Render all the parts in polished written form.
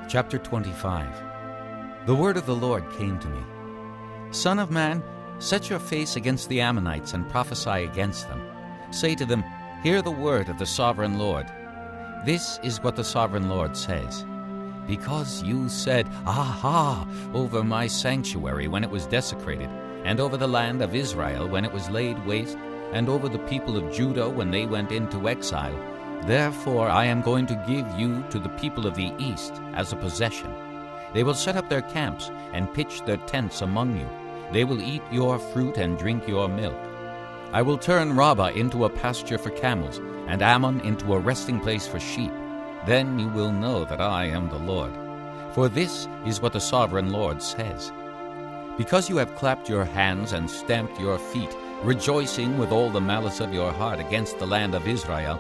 Chapter 25. The word of the Lord came to me. Son of man, set your face against the Ammonites and prophesy against them. Say to them, Hear the word of the sovereign Lord. This is what the sovereign Lord says. Because you said, Aha, over my sanctuary when it was desecrated, and over the land of Israel when it was laid waste, and over the people of Judah when they went into exile, therefore I am going to give you to the people of the east as a possession. They will set up their camps and pitch their tents among you. They will eat your fruit and drink your milk. I will turn Rabbah into a pasture for camels, and Ammon into a resting place for sheep. Then you will know that I am the Lord. For this is what the sovereign Lord says. Because you have clapped your hands and stamped your feet, rejoicing with all the malice of your heart against the land of Israel,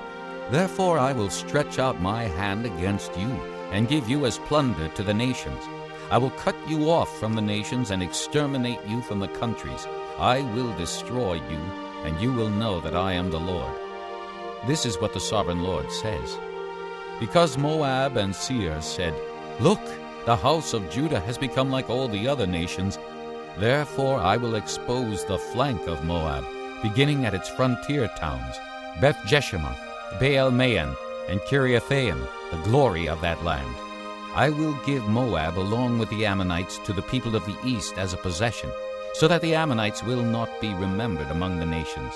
therefore I will stretch out my hand against you, and give you as plunder to the nations. I will cut you off from the nations and exterminate you from the countries. I will destroy you, and you will know that I am the Lord. This is what the sovereign Lord says. Because Moab and Seir said, Look, the house of Judah has become like all the other nations, therefore I will expose the flank of Moab, beginning at its frontier towns, Beth-Jeshimoth, Baal-Maon, and Kiriathaim, the glory of that land. I will give Moab along with the Ammonites to the people of the east as a possession, so that the Ammonites will not be remembered among the nations.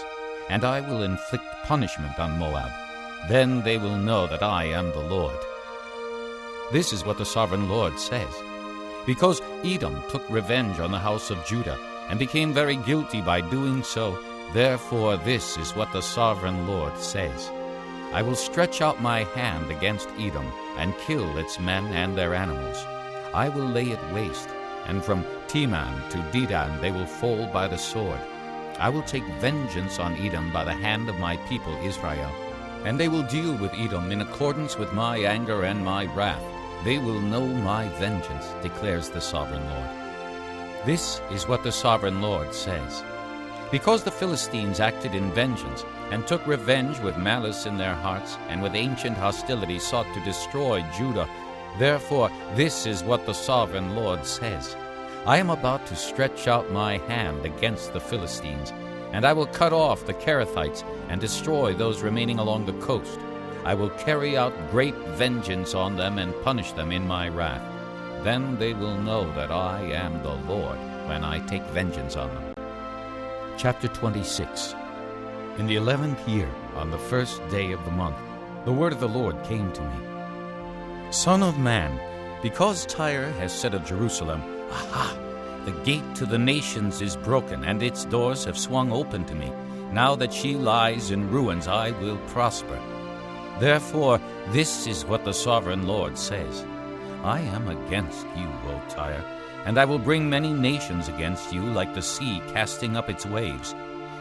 And I will inflict punishment on Moab. Then they will know that I am the Lord. This is what the sovereign Lord says. Because Edom took revenge on the house of Judah, and became very guilty by doing so, therefore this is what the sovereign Lord says. I will stretch out my hand against Edom, and kill its men and their animals. I will lay it waste, and from Teman to Dedan they will fall by the sword. I will take vengeance on Edom by the hand of my people Israel, and they will deal with Edom in accordance with my anger and my wrath. They will know my vengeance, declares the sovereign Lord. This is what the sovereign Lord says. Because the Philistines acted in vengeance, and took revenge with malice in their hearts, and with ancient hostility sought to destroy Judah, therefore this is what the sovereign Lord says. I am about to stretch out my hand against the Philistines, and I will cut off the Kerethites and destroy those remaining along the coast. I will carry out great vengeance on them and punish them in my wrath. Then they will know that I am the Lord when I take vengeance on them. Chapter 26. In the 11th year, on the first day of the month, the word of the Lord came to me. Son of man, because Tyre has said of Jerusalem, Aha! The gate to the nations is broken, and its doors have swung open to me. Now that she lies in ruins, I will prosper. Therefore, this is what the sovereign Lord says. I am against you, O Tyre, and I will bring many nations against you like the sea casting up its waves.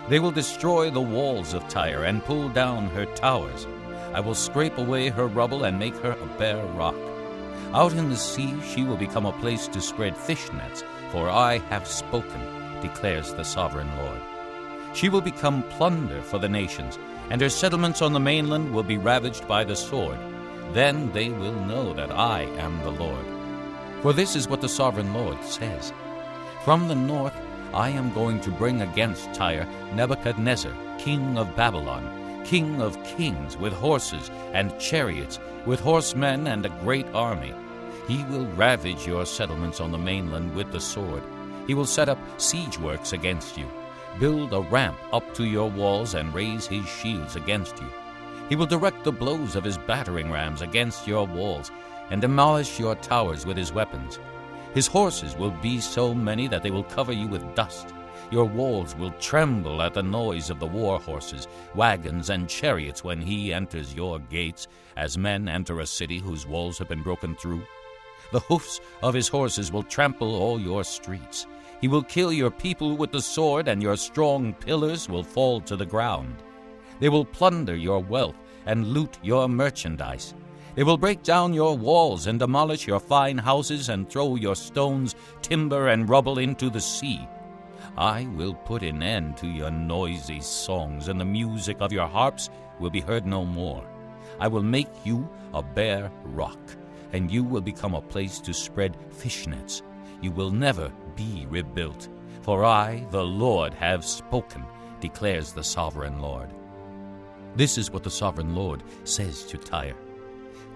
They will destroy the walls of Tyre and pull down her towers. I will scrape away her rubble and make her a bare rock. Out in the sea she will become a place to spread fish nets, for I have spoken, declares the sovereign Lord. She will become plunder for the nations, and her settlements on the mainland will be ravaged by the sword. Then they will know that I am the Lord. For this is what the sovereign Lord says. From the north I am going to bring against Tyre Nebuchadnezzar, king of Babylon, king of kings, with horses and chariots, with horsemen and a great army. He will ravage your settlements on the mainland with the sword. He will set up siege works against you, build a ramp up to your walls, and raise his shields against you. He will direct the blows of his battering rams against your walls, and demolish your towers with his weapons. His horses will be so many that they will cover you with dust. Your walls will tremble at the noise of the war horses, wagons, and chariots when he enters your gates, as men enter a city whose walls have been broken through. The hoofs of his horses will trample all your streets. He will kill your people with the sword, and your strong pillars will fall to the ground. They will plunder your wealth and loot your merchandise. They will break down your walls and demolish your fine houses and throw your stones, timber, and rubble into the sea. I will put an end to your noisy songs, and the music of your harps will be heard no more. I will make you a bare rock. and you will become a place to spread fish nets. You will never be rebuilt. For I, the Lord, have spoken, declares the sovereign Lord. This is what the sovereign Lord says to Tyre.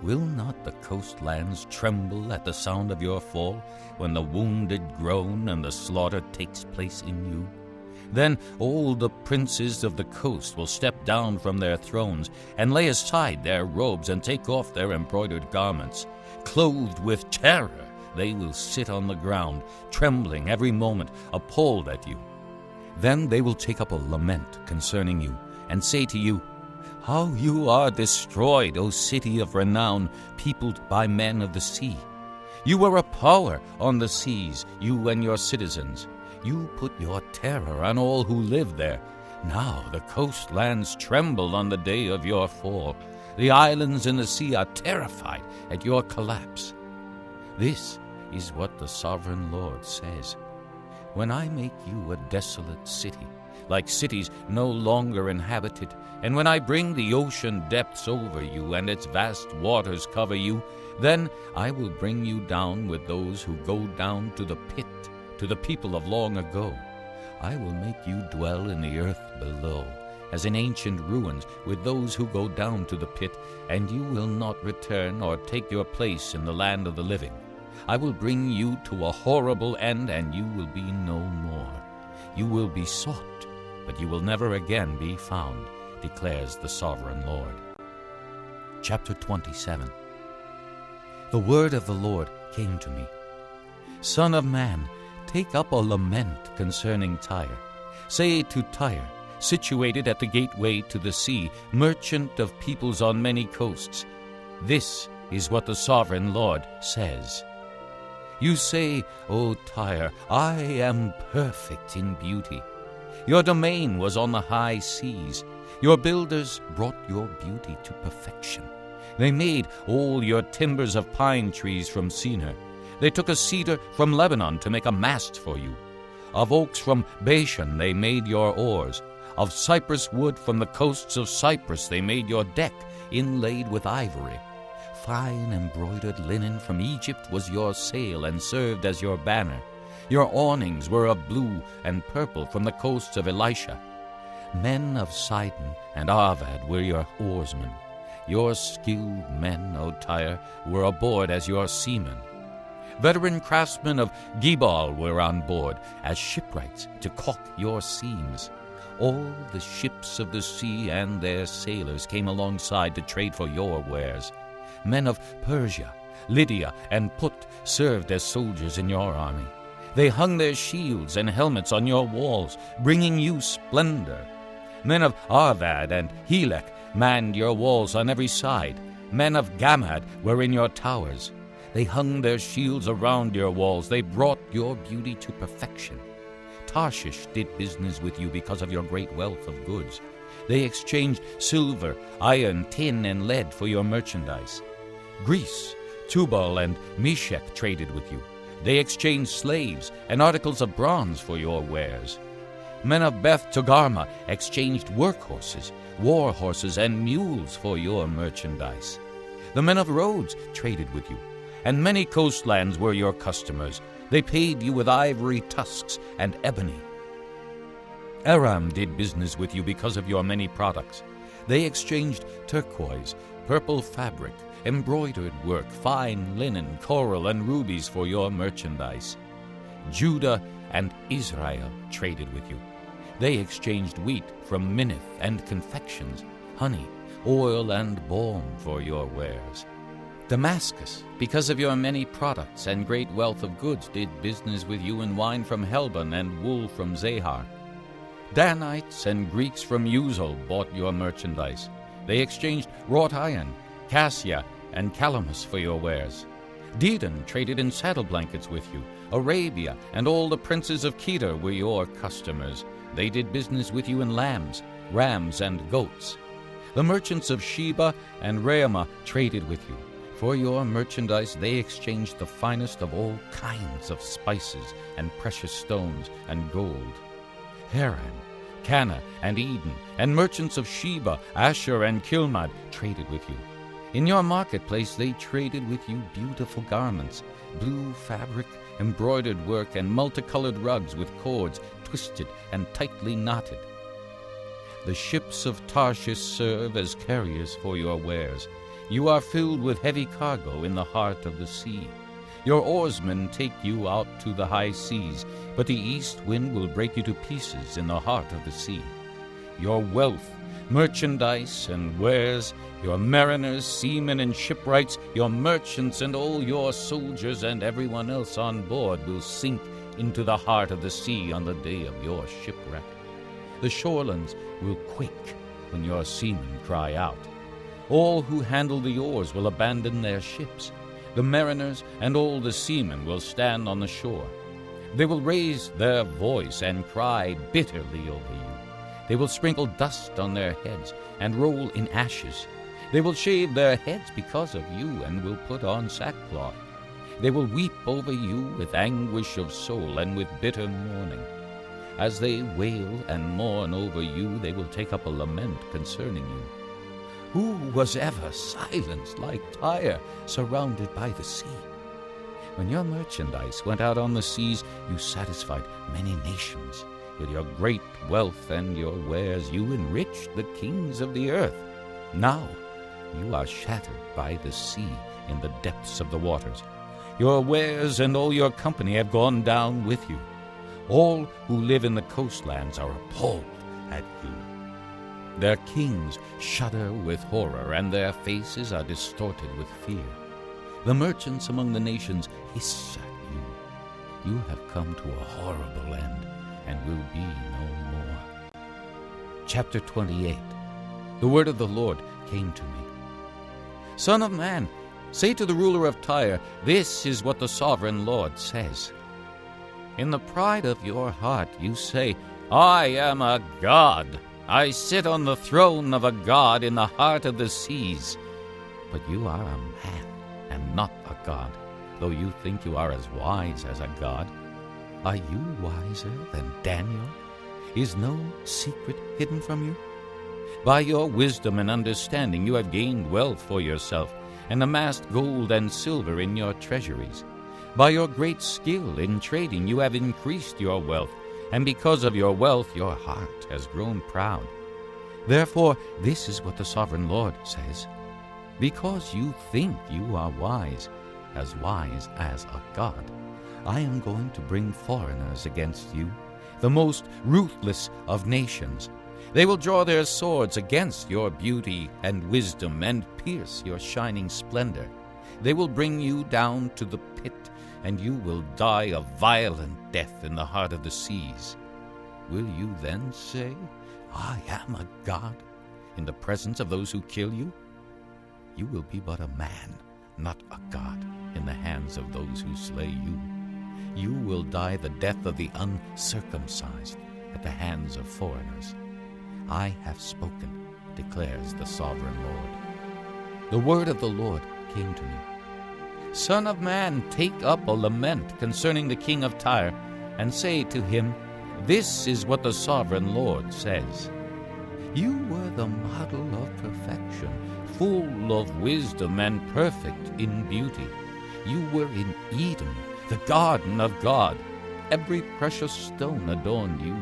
Will not the coastlands tremble at the sound of your fall, when the wounded groan and the slaughter takes place in you? Then all the princes of the coast will step down from their thrones and lay aside their robes and take off their embroidered garments. Clothed with terror, they will sit on the ground, trembling every moment, appalled at you. Then they will take up a lament concerning you and say to you, How you are destroyed, O city of renown, peopled by men of the sea. You were a power on the seas, you and your citizens. You put your terror on all who live there. Now the coastlands tremble on the day of your fall. The islands in the sea are terrified at your collapse. This is what the sovereign Lord says. When I make you a desolate city, like cities no longer inhabited, and when I bring the ocean depths over you and its vast waters cover you, then I will bring you down with those who go down to the pit, to the people of long ago. I will make you dwell in the earth below, as in ancient ruins, with those who go down to the pit, and you will not return or take your place in the land of the living. I will bring you to a horrible end, and you will be no more. You will be sought, but you will never again be found, declares the sovereign Lord. Chapter 27. The word of the Lord came to me. Son of man, take up a lament concerning Tyre. Say to Tyre, situated at the gateway to the sea, merchant of peoples on many coasts, this is what the sovereign Lord says. You say, O Tyre, I am perfect in beauty. Your domain was on the high seas. Your builders brought your beauty to perfection. They made all your timbers of pine trees from Senir. They took a cedar from Lebanon to make a mast for you. Of oaks from Bashan they made your oars. Of cypress wood from the coasts of Cyprus they made your deck, inlaid with ivory. Fine embroidered linen from Egypt was your sail and served as your banner. Your awnings were of blue and purple from the coasts of Elisha. Men of Sidon and Arvad were your oarsmen. Your skilled men, O Tyre, were aboard as your seamen. Veteran craftsmen of Gebal were on board as shipwrights to caulk your seams. All the ships of the sea and their sailors came alongside to trade for your wares. Men of Persia, Lydia, and Put served as soldiers in your army. They hung their shields and helmets on your walls, bringing you splendor. Men of Arvad and Helek manned your walls on every side. Men of Gamad were in your towers. They hung their shields around your walls. They brought your beauty to perfection. Tarshish did business with you because of your great wealth of goods. They exchanged silver, iron, tin, and lead for your merchandise. Greece, Tubal, and Meshech traded with you. They exchanged slaves and articles of bronze for your wares. Men of Beth Togarmah exchanged workhorses, war horses, and mules for your merchandise. The men of Rhodes traded with you, and many coastlands were your customers. They paid you with ivory tusks and ebony. Aram did business with you because of your many products. They exchanged turquoise, purple fabric, embroidered work, fine linen, coral, and rubies for your merchandise. Judah and Israel traded with you. They exchanged wheat from Minnith and confections, honey, oil, and balm for your wares. Damascus, because of your many products and great wealth of goods, did business with you in wine from Helbon and wool from Zahar. Danites and Greeks from Uzal bought your merchandise. They exchanged wrought iron, cassia, and calamus for your wares. Dedan traded in saddle blankets with you. Arabia and all the princes of Kedar were your customers. They did business with you in lambs, rams, and goats. The merchants of Sheba and Raamah traded with you. For your merchandise they exchanged the finest of all kinds of spices and precious stones and gold. Haran, Cana, and Eden, and merchants of Sheba, Asher, and Kilmad traded with you. In your marketplace they traded with you beautiful garments, blue fabric, embroidered work, and multicolored rugs with cords twisted and tightly knotted. The ships of Tarshish serve as carriers for your wares. You are filled with heavy cargo in the heart of the sea. Your oarsmen take you out to the high seas, but the east wind will break you to pieces in the heart of the sea. Your wealth, merchandise, and wares, your mariners, seamen, and shipwrights, your merchants, and all your soldiers, and everyone else on board will sink into the heart of the sea on the day of your shipwreck. The shorelands will quake when your seamen cry out. All who handle the oars will abandon their ships. The mariners and all the seamen will stand on the shore. They will raise their voice and cry bitterly over you. They will sprinkle dust on their heads and roll in ashes. They will shave their heads because of you and will put on sackcloth. They will weep over you with anguish of soul and with bitter mourning. As they wail and mourn over you, they will take up a lament concerning you. Who was ever silenced like Tyre, surrounded by the sea? When your merchandise went out on the seas, you satisfied many nations. With your great wealth and your wares, you enriched the kings of the earth. Now you are shattered by the sea in the depths of the waters. Your wares and all your company have gone down with you. All who live in the coastlands are appalled at you. Their kings shudder with horror, and their faces are distorted with fear. The merchants among the nations hiss at you. You have come to a horrible end, and will be no more. Chapter 28. The word of the Lord came to me. Son of man, say to the ruler of Tyre, this is what the sovereign Lord says. In the pride of your heart you say, I am a god. I sit on the throne of a god in the heart of the seas. But you are a man and not a god, though you think you are as wise as a god. Are you wiser than Daniel? Is no secret hidden from you? By your wisdom and understanding you have gained wealth for yourself, and amassed gold and silver in your treasuries. By your great skill in trading you have increased your wealth, and because of your wealth your heart has grown proud. Therefore this is what the sovereign Lord says. Because you think you are wise as a god, I am going to bring foreigners against you, the most ruthless of nations. They will draw their swords against your beauty and wisdom and pierce your shining splendor. They will bring you down to the pit, and you will die a violent death in the heart of the seas. Will you then say, I am a god, in the presence of those who kill you? You will be but a man, not a god, in the hands of those who slay you. You will die the death of the uncircumcised at the hands of foreigners. I have spoken, declares the sovereign Lord. The word of the Lord came to me. Son of man, take up a lament concerning the king of Tyre, and say to him, this is what the sovereign Lord says. You were the model of perfection, full of wisdom and perfect in beauty. You were in Eden, the garden of God. Every precious stone adorned you,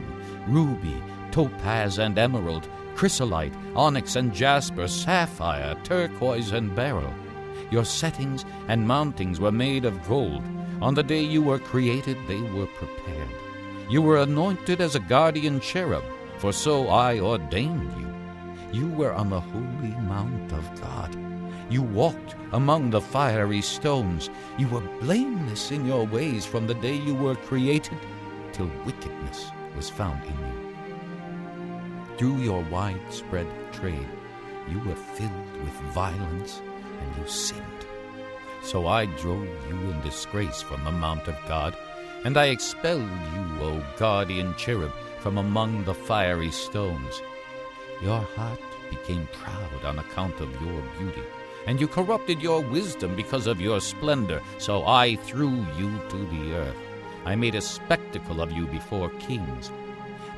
ruby, topaz and emerald, chrysolite, onyx and jasper, sapphire, turquoise and beryl. Your settings and mountings were made of gold. On the day you were created, they were prepared. You were anointed as a guardian cherub, for so I ordained you. You were on the holy mount of God. You walked among the fiery stones. You were blameless in your ways from the day you were created till wickedness was found in you. Through your widespread trade, you were filled with violence, and you sinned. So I drove you in disgrace from the mount of God, and I expelled you, O guardian cherub, from among the fiery stones. Your heart became proud on account of your beauty, and you corrupted your wisdom because of your splendor, so I threw you to the earth. I made a spectacle of you before kings.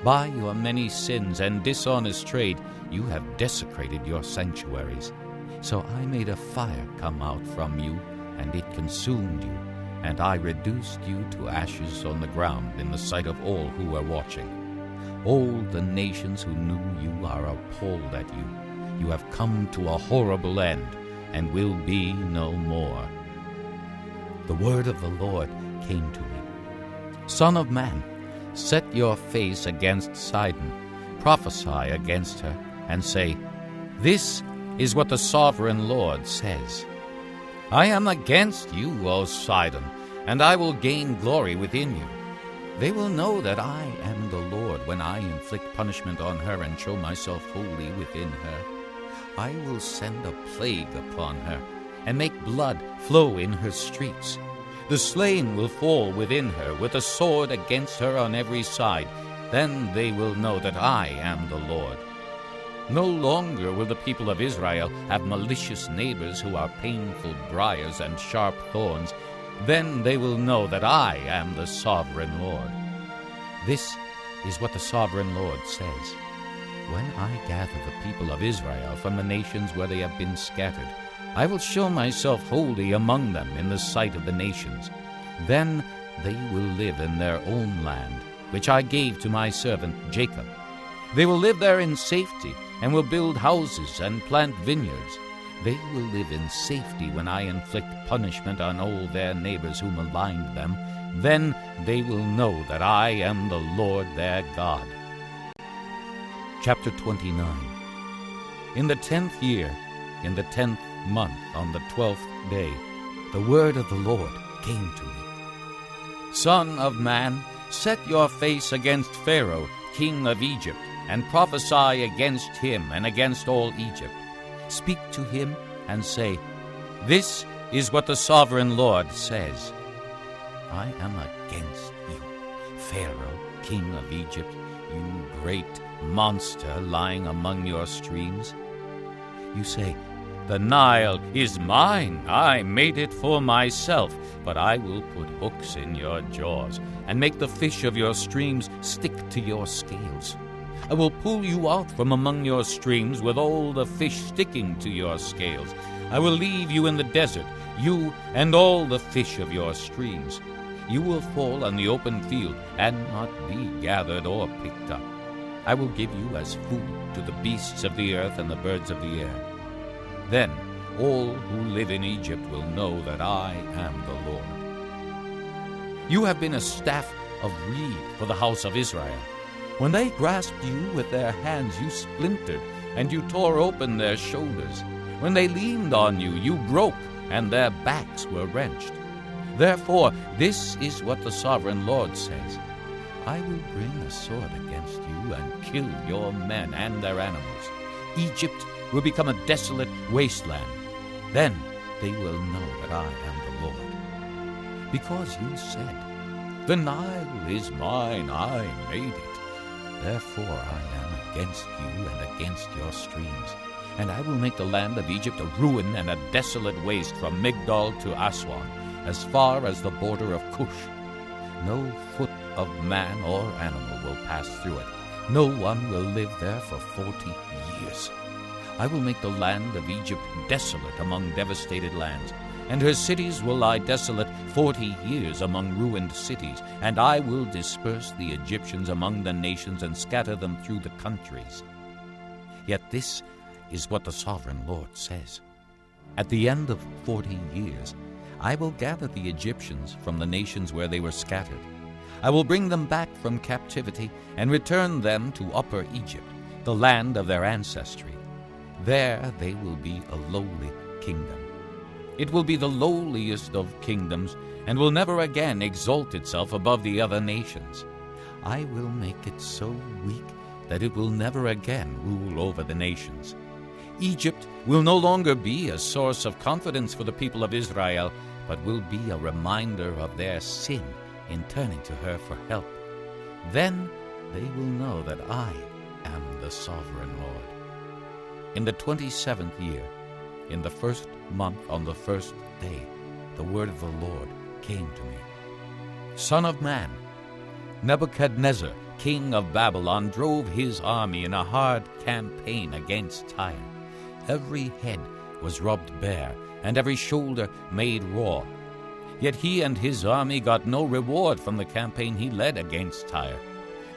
By your many sins and dishonest trade, you have desecrated your sanctuaries. So I made a fire come out from you, and it consumed you, and I reduced you to ashes on the ground in the sight of all who were watching. All the nations who knew you are appalled at you. You have come to a horrible end, and will be no more. The word of the Lord came to me. Son of man, set your face against Sidon, prophesy against her, and say, This is what the sovereign Lord says. I am against you, O Sidon, and I will gain glory within you. They will know that I am the Lord when I inflict punishment on her and show myself holy within her. I will send a plague upon her, and make blood flow in her streets. The slain will fall within her, with a sword against her on every side. Then they will know that I am the Lord. No longer will the people of Israel have malicious neighbors who are painful briars and sharp thorns. Then they will know that I am the sovereign Lord. This is what the sovereign Lord says. When I gather the people of Israel from the nations where they have been scattered, I will show myself holy among them in the sight of the nations. Then they will live in their own land, which I gave to my servant Jacob. They will live there in safety, and will build houses and plant vineyards. They will live in safety when I inflict punishment on all their neighbors who maligned them. Then they will know that I am the Lord their God. Chapter 29. In the 10th year, in the 10th month, on the 12th day, the word of the Lord came to me. Son of man, set your face against Pharaoh, king of Egypt, and prophesy against him and against all Egypt. Speak to him and say, This is what the sovereign Lord says. I am against you, Pharaoh, king of Egypt, you great monster lying among your streams. You say, The Nile is mine. I made it for myself, but I will put hooks in your jaws and make the fish of your streams stick to your scales. I will pull you out from among your streams with all the fish sticking to your scales. I will leave you in the desert, you and all the fish of your streams. You will fall on the open field and not be gathered or picked up. I will give you as food to the beasts of the earth and the birds of the air. Then all who live in Egypt will know that I am the Lord. You have been a staff of reed for the house of Israel. When they grasped you with their hands, you splintered, and you tore open their shoulders. When they leaned on you, you broke, and their backs were wrenched. Therefore, this is what the sovereign Lord says. I will bring a sword against you and kill your men and their animals. Egypt will become a desolate wasteland. Then they will know that I am the Lord. Because you said, The Nile is mine, I made it. Therefore I am against you and against your streams. And I will make the land of Egypt a ruin and a desolate waste from Migdol to Aswan, as far as the border of Cush. No foot of man or animal will pass through it. No one will live there for 40 years. I will make the land of Egypt desolate among devastated lands, and her cities will lie desolate 40 years among ruined cities, and I will disperse the Egyptians among the nations and scatter them through the countries. Yet this is what the sovereign Lord says. At the end of 40 years, I will gather the Egyptians from the nations where they were scattered. I will bring them back from captivity and return them to Upper Egypt, the land of their ancestry. There they will be a lowly kingdom. It will be the lowliest of kingdoms and will never again exalt itself above the other nations. I will make it so weak that it will never again rule over the nations. Egypt will no longer be a source of confidence for the people of Israel, but will be a reminder of their sin in turning to her for help. Then they will know that I am the sovereign Lord. In the 27th year, in the 1st month, on the 1st day, the word of the Lord came to me. Son of man, Nebuchadnezzar, king of Babylon, drove his army in a hard campaign against Tyre. Every head was rubbed bare, and every shoulder made raw. Yet he and his army got no reward from the campaign he led against Tyre.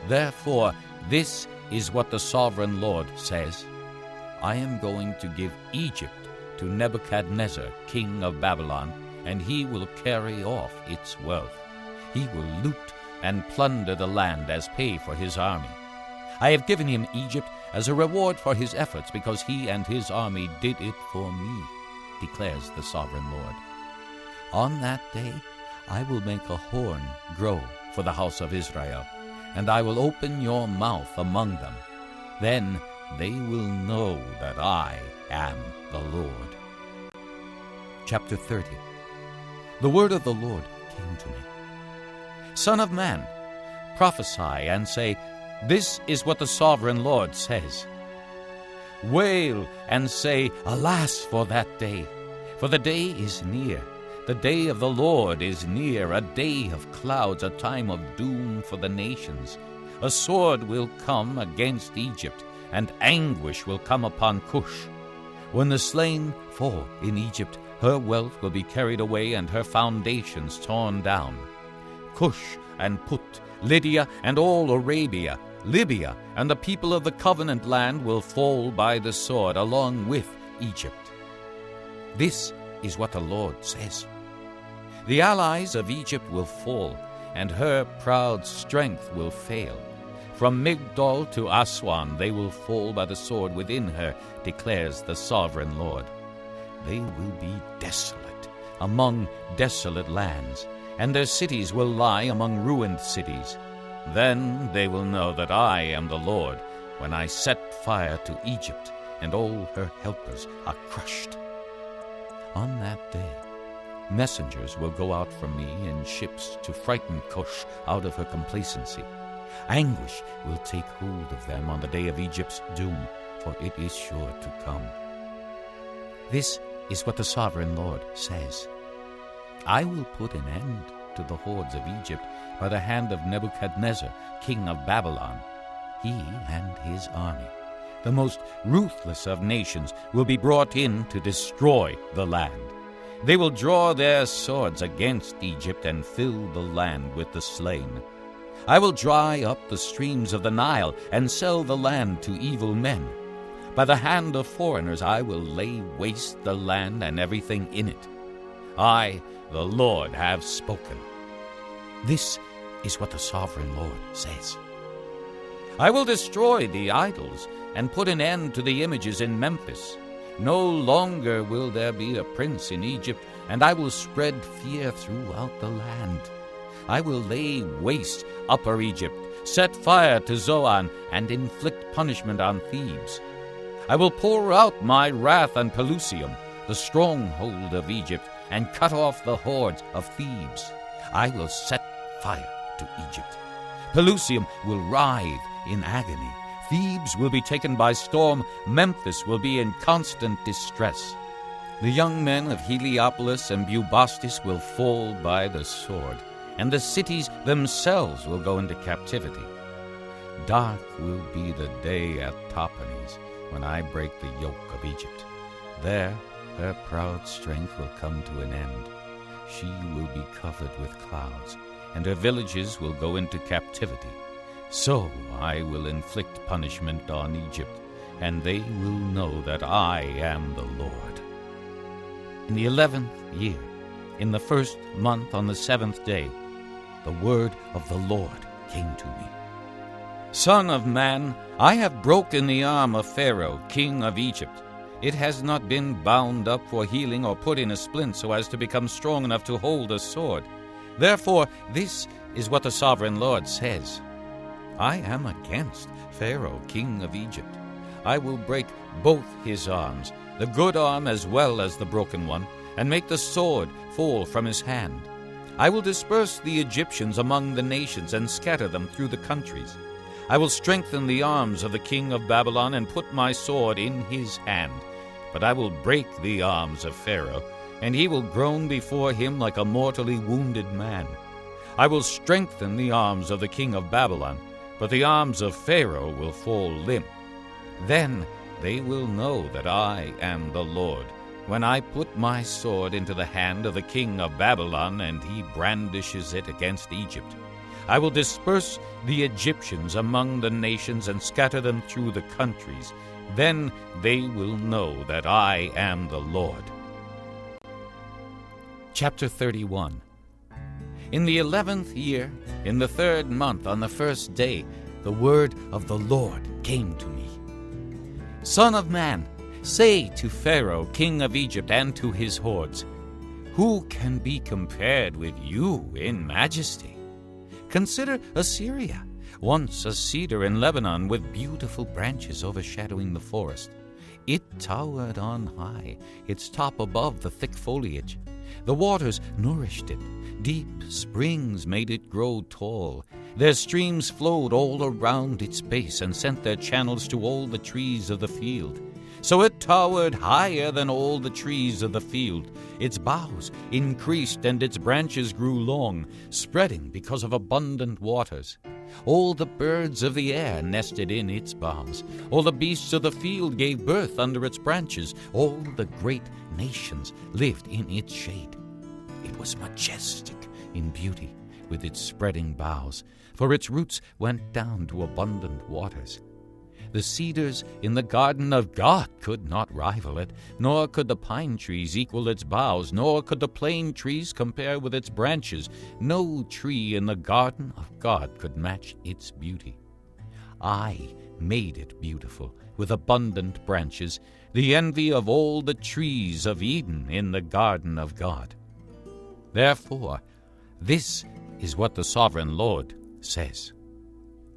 Therefore, this is what the sovereign Lord says: I am going to give Egypt to Nebuchadnezzar, king of Babylon, and he will carry off its wealth. He will loot and plunder the land as pay for his army. I have given him Egypt as a reward for his efforts, because he and his army did it for me, declares the sovereign Lord. On that day I will make a horn grow for the house of Israel, and I will open your mouth among them. Then they will know that I am the Lord. Chapter 30. The word of the Lord came to me. Son of man, prophesy and say, This is what the sovereign Lord says. Wail and say, Alas for that day! For the day is near. The day of the Lord is near, a day of clouds, a time of doom for the nations. A sword will come against Egypt, and anguish will come upon Cush. When the slain fall in Egypt, her wealth will be carried away and her foundations torn down. Cush and Put, Lydia and all Arabia, Libya and the people of the covenant land will fall by the sword along with Egypt. This is what the Lord says. The allies of Egypt will fall, and her proud strength will fail. From Migdol to Aswan they will fall by the sword within her, declares the sovereign Lord. They will be desolate among desolate lands, and their cities will lie among ruined cities. Then they will know that I am the Lord, when I set fire to Egypt, and all her helpers are crushed. On that day, messengers will go out from me in ships to frighten Cush out of her complacency. Anguish will take hold of them on the day of Egypt's doom, for it is sure to come. This is what the sovereign Lord says. I will put an end to the hordes of Egypt by the hand of Nebuchadnezzar, king of Babylon. He and his army, the most ruthless of nations, will be brought in to destroy the land. They will draw their swords against Egypt and fill the land with the slain. I will dry up the streams of the Nile and sell the land to evil men. By the hand of foreigners I will lay waste the land and everything in it. I, the Lord, have spoken. This is what the sovereign Lord says. I will destroy the idols and put an end to the images in Memphis. No longer will there be a prince in Egypt, and I will spread fear throughout the land. I will lay waste Upper Egypt, set fire to Zoan, and inflict punishment on Thebes. I will pour out my wrath on Pelusium, the stronghold of Egypt, and cut off the hordes of Thebes. I will set fire to Egypt. Pelusium will writhe in agony. Thebes will be taken by storm. Memphis will be in constant distress. The young men of Heliopolis and Bubastis will fall by the sword, and the cities themselves will go into captivity. Dark will be the day at Tahpanhes, when I break the yoke of Egypt. There her proud strength will come to an end. She will be covered with clouds, and her villages will go into captivity. So I will inflict punishment on Egypt, and they will know that I am the Lord. In the 11th year, in the 1st month on the 7th day, the word of the Lord came to me. Son of man, I have broken the arm of Pharaoh, king of Egypt. It has not been bound up for healing or put in a splint so as to become strong enough to hold a sword. Therefore, this is what the sovereign Lord says. I am against Pharaoh, king of Egypt. I will break both his arms, the good arm as well as the broken one, and make the sword fall from his hand. I will disperse the Egyptians among the nations and scatter them through the countries. I will strengthen the arms of the king of Babylon and put my sword in his hand. But I will break the arms of Pharaoh, and he will groan before him like a mortally wounded man. I will strengthen the arms of the king of Babylon, but the arms of Pharaoh will fall limp. Then they will know that I am the Lord, when I put my sword into the hand of the king of Babylon, and he brandishes it against Egypt. I will disperse the Egyptians among the nations and scatter them through the countries. Then they will know that I am the Lord. Chapter 31. In the 11th year, in the 3rd month, on the 1st day, the word of the Lord came to me. Son of man, say to Pharaoh, king of Egypt, and to his hordes, who can be compared with you in majesty? Consider Assyria, once a cedar in Lebanon with beautiful branches overshadowing the forest. It towered on high, its top above the thick foliage. The waters nourished it. Deep springs made it grow tall. Their streams flowed all around its base and sent their channels to all the trees of the field. So it towered higher than all the trees of the field. Its boughs increased and its branches grew long, spreading because of abundant waters. All the birds of the air nested in its boughs. All the beasts of the field gave birth under its branches. All the great nations lived in its shade. It was majestic in beauty, with its spreading boughs, for its roots went down to abundant waters. The cedars in the garden of God could not rival it, nor could the pine trees equal its boughs, nor could the plane trees compare with its branches. No tree in the garden of God could match its beauty. I made it beautiful, with abundant branches, the envy of all the trees of Eden in the garden of God. Therefore, this is what the sovereign Lord says.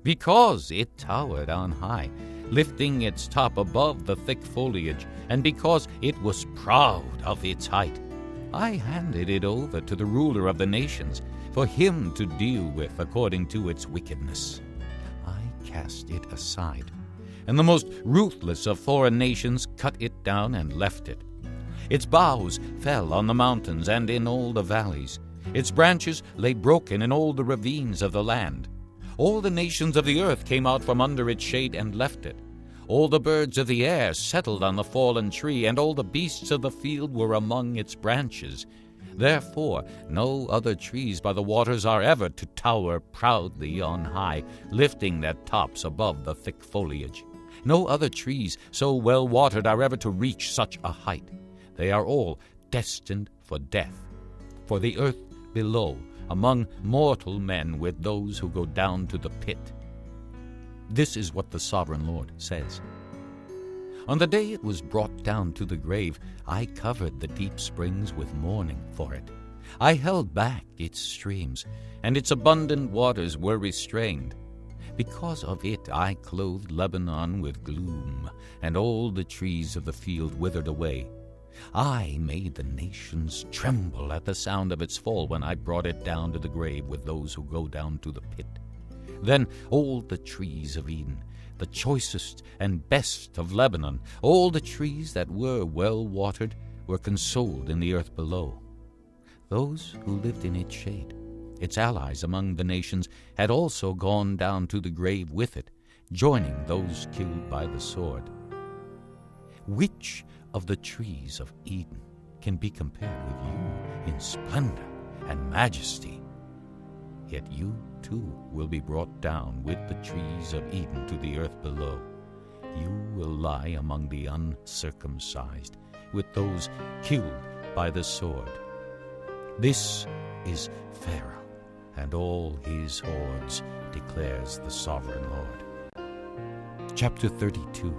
Because it towered on high, lifting its top above the thick foliage, and because it was proud of its height, I handed it over to the ruler of the nations, for him to deal with according to its wickedness. I cast it aside, and the most ruthless of foreign nations cut it down and left it. Its boughs fell on the mountains and in all the valleys. Its branches lay broken in all the ravines of the land. All the nations of the earth came out from under its shade and left it. All the birds of the air settled on the fallen tree, and all the beasts of the field were among its branches. Therefore no other trees by the waters are ever to tower proudly on high, lifting their tops above the thick foliage. No other trees so well watered are ever to reach such a height. They are all destined for death, for the earth below, among mortal men, with those who go down to the pit. This is what the sovereign Lord says. On the day it was brought down to the grave, I covered the deep springs with mourning for it. I held back its streams, and its abundant waters were restrained. Because of it I clothed Lebanon with gloom, and all the trees of the field withered away. I made the nations tremble at the sound of its fall when I brought it down to the grave with those who go down to the pit. Then all the trees of Eden, the choicest and best of Lebanon, all the trees that were well watered, were consoled in the earth below. Those who lived in its shade, its allies among the nations, had also gone down to the grave with it, joining those killed by the sword. Which of the trees of Eden can be compared with you in splendor and majesty? Yet you too will be brought down with the trees of Eden to the earth below. You will lie among the uncircumcised, with those killed by the sword. This is Pharaoh and all his hordes, declares the sovereign Lord. Chapter 32.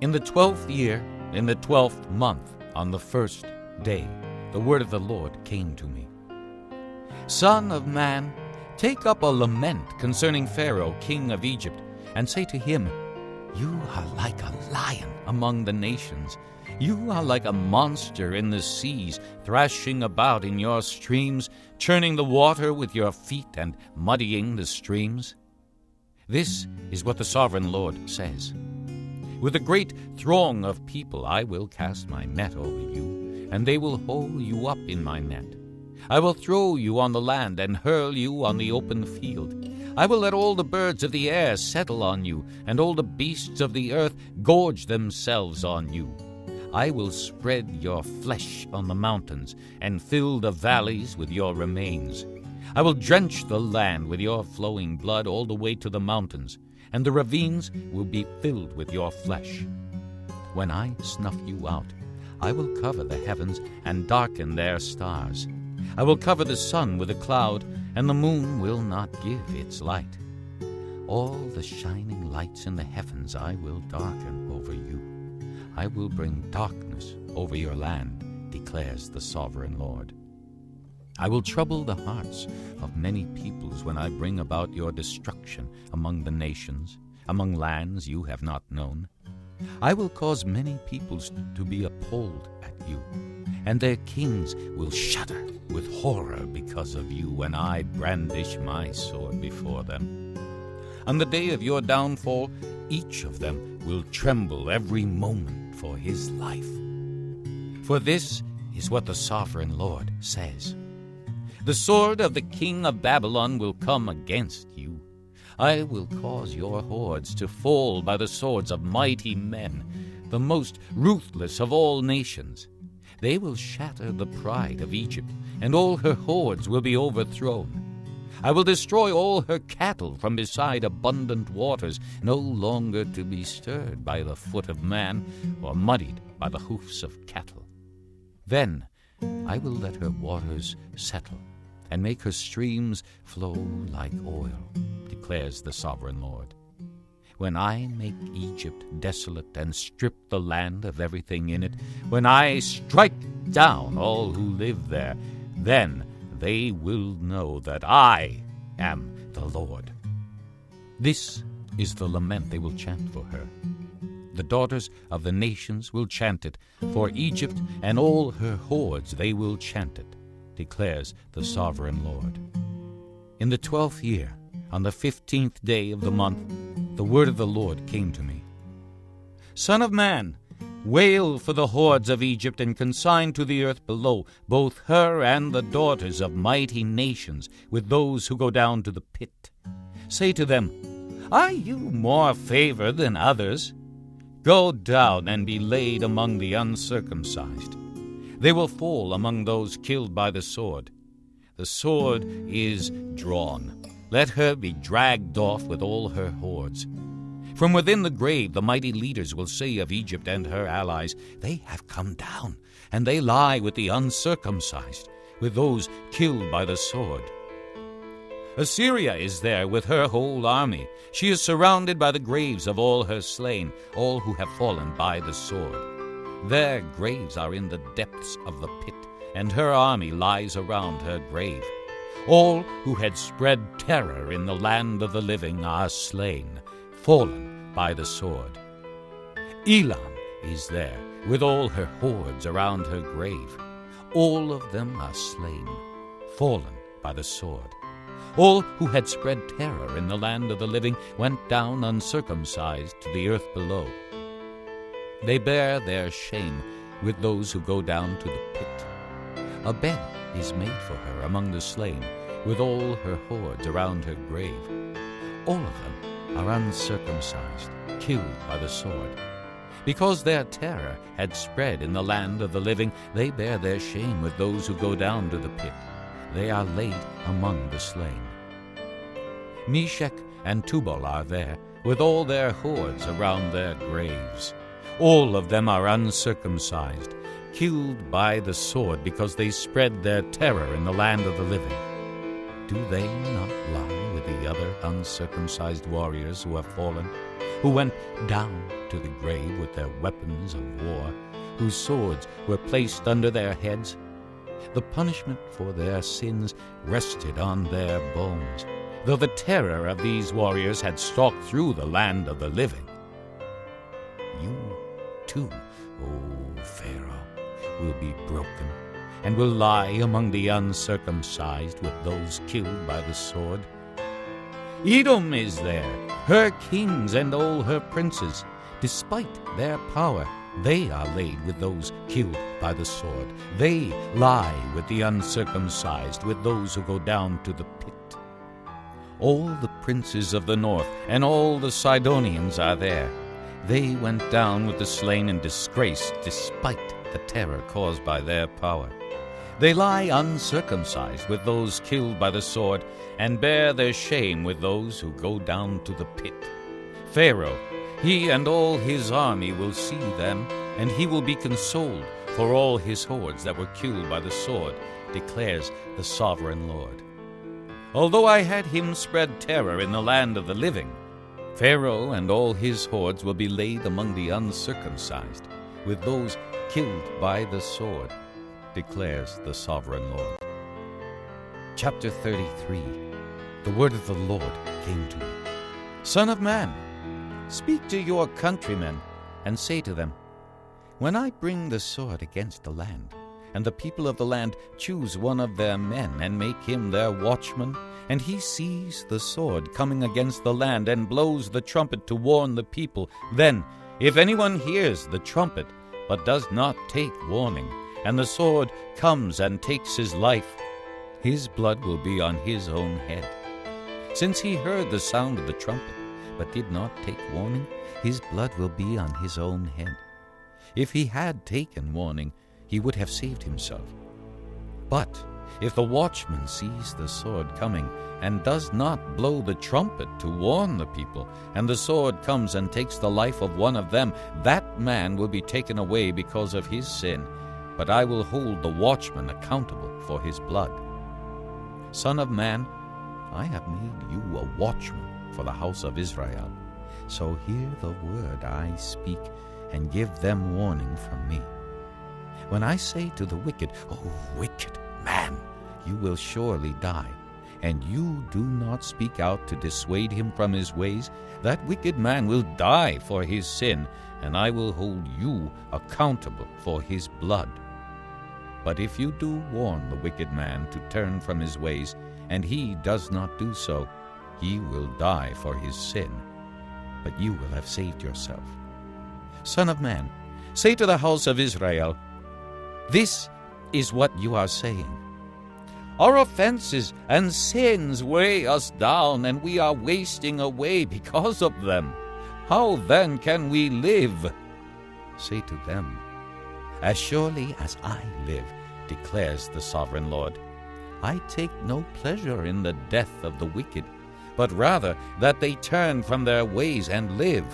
In the 12th year, in the 12th month, on the 1st day, the word of the Lord came to me. Son of man, take up a lament concerning Pharaoh, king of Egypt, and say to him, You are like a lion among the nations. You are like a monster in the seas, thrashing about in your streams, churning the water with your feet and muddying the streams. This is what the sovereign Lord says. With a great throng of people I will cast my net over you, and they will haul you up in my net. I will throw you on the land and hurl you on the open field. I will let all the birds of the air settle on you, and all the beasts of the earth gorge themselves on you. I will spread your flesh on the mountains, and fill the valleys with your remains. I will drench the land with your flowing blood all the way to the mountains, and the ravines will be filled with your flesh. When I snuff you out, I will cover the heavens and darken their stars. I will cover the sun with a cloud, and the moon will not give its light. All the shining lights in the heavens I will darken over you. I will bring darkness over your land, declares the sovereign Lord. I will trouble the hearts of many peoples when I bring about your destruction among the nations, among lands you have not known. I will cause many peoples to be appalled at you, and their kings will shudder with horror because of you when I brandish my sword before them. On the day of your downfall, each of them will tremble every moment for his life. For this is what the sovereign Lord says. The sword of the king of Babylon will come against you. I will cause your hordes to fall by the swords of mighty men, the most ruthless of all nations. They will shatter the pride of Egypt, and all her hordes will be overthrown. I will destroy all her cattle from beside abundant waters, no longer to be stirred by the foot of man or muddied by the hoofs of cattle. Then I will let her waters settle and make her streams flow like oil, declares the sovereign Lord. When I make Egypt desolate and strip the land of everything in it, when I strike down all who live there, then they will know that I am the Lord. This is the lament they will chant for her. The daughters of the nations will chant it. For Egypt and all her hordes they will chant it, declares the sovereign Lord. In the 12th year, on the 15th day of the month, the word of the Lord came to me. Son of man, wail for the hordes of Egypt and consign to the earth below both her and the daughters of mighty nations with those who go down to the pit. Say to them, are you more favored than others? Go down and be laid among the uncircumcised. They will fall among those killed by the sword. The sword is drawn. Let her be dragged off with all her hordes. From within the grave the mighty leaders will say of Egypt and her allies, they have come down, and they lie with the uncircumcised, with those killed by the sword. Assyria is there with her whole army. She is surrounded by the graves of all her slain, all who have fallen by the sword. Their graves are in the depths of the pit, and her army lies around her grave. All who had spread terror in the land of the living are slain, fallen by the sword. Elam is there, with all her hordes around her grave. All of them are slain, fallen by the sword. All who had spread terror in the land of the living went down uncircumcised to the earth below. They bear their shame with those who go down to the pit. A bed is made for her among the slain, with all her hordes around her grave. All of them are uncircumcised, killed by the sword. Because their terror had spread in the land of the living, they bear their shame with those who go down to the pit. They are laid among the slain. Meshech and Tubal are there, with all their hordes around their graves. All of them are uncircumcised, killed by the sword because they spread their terror in the land of the living. Do they not lie with the other uncircumcised warriors who have fallen, who went down to the grave with their weapons of war, whose swords were placed under their heads? The punishment for their sins rested on their bones, though the terror of these warriors had stalked through the land of the living. You too, O Pharaoh, will be broken, and will lie among the uncircumcised with those killed by the sword. Edom is there, her kings and all her princes. Despite their power, they are laid with those killed by the sword. They lie with the uncircumcised, with those who go down to the pit. All the princes of the north and all the Sidonians are there. They went down with the slain in disgrace, despite the terror caused by their power. They lie uncircumcised with those killed by the sword, and bear their shame with those who go down to the pit. Pharaoh, he and all his army will see them, and he will be consoled for all his hordes that were killed by the sword, declares the sovereign Lord. Although I had him spread terror in the land of the living, Pharaoh and all his hordes will be laid among the uncircumcised, with those killed by the sword, declares the sovereign Lord. Chapter 33. The word of the Lord came to me. Son of man, speak to your countrymen, and say to them, when I bring the sword against the land, and the people of the land choose one of their men and make him their watchman, and he sees the sword coming against the land and blows the trumpet to warn the people, then, if anyone hears the trumpet but does not take warning, and the sword comes and takes his life, his blood will be on his own head. Since he heard the sound of the trumpet, but did not take warning, his blood will be on his own head. If he had taken warning, he would have saved himself. But if the watchman sees the sword coming, and does not blow the trumpet to warn the people, and the sword comes and takes the life of one of them, that man will be taken away because of his sin, but I will hold the watchman accountable for his blood. Son of man, I have made you a watchman for the house of Israel. So hear the word I speak, and give them warning from me. When I say to the wicked, O wicked man, you will surely die, and you do not speak out to dissuade him from his ways, that wicked man will die for his sin, and I will hold you accountable for his blood. But if you do warn the wicked man to turn from his ways, and he does not do so, he will die for his sin, but you will have saved yourself. Son of man, say to the house of Israel, this is what you are saying. Our offenses and sins weigh us down, and we are wasting away because of them. How then can we live? Say to them, as surely as I live, declares the sovereign Lord, I take no pleasure in the death of the wicked, but rather that they turn from their ways and live.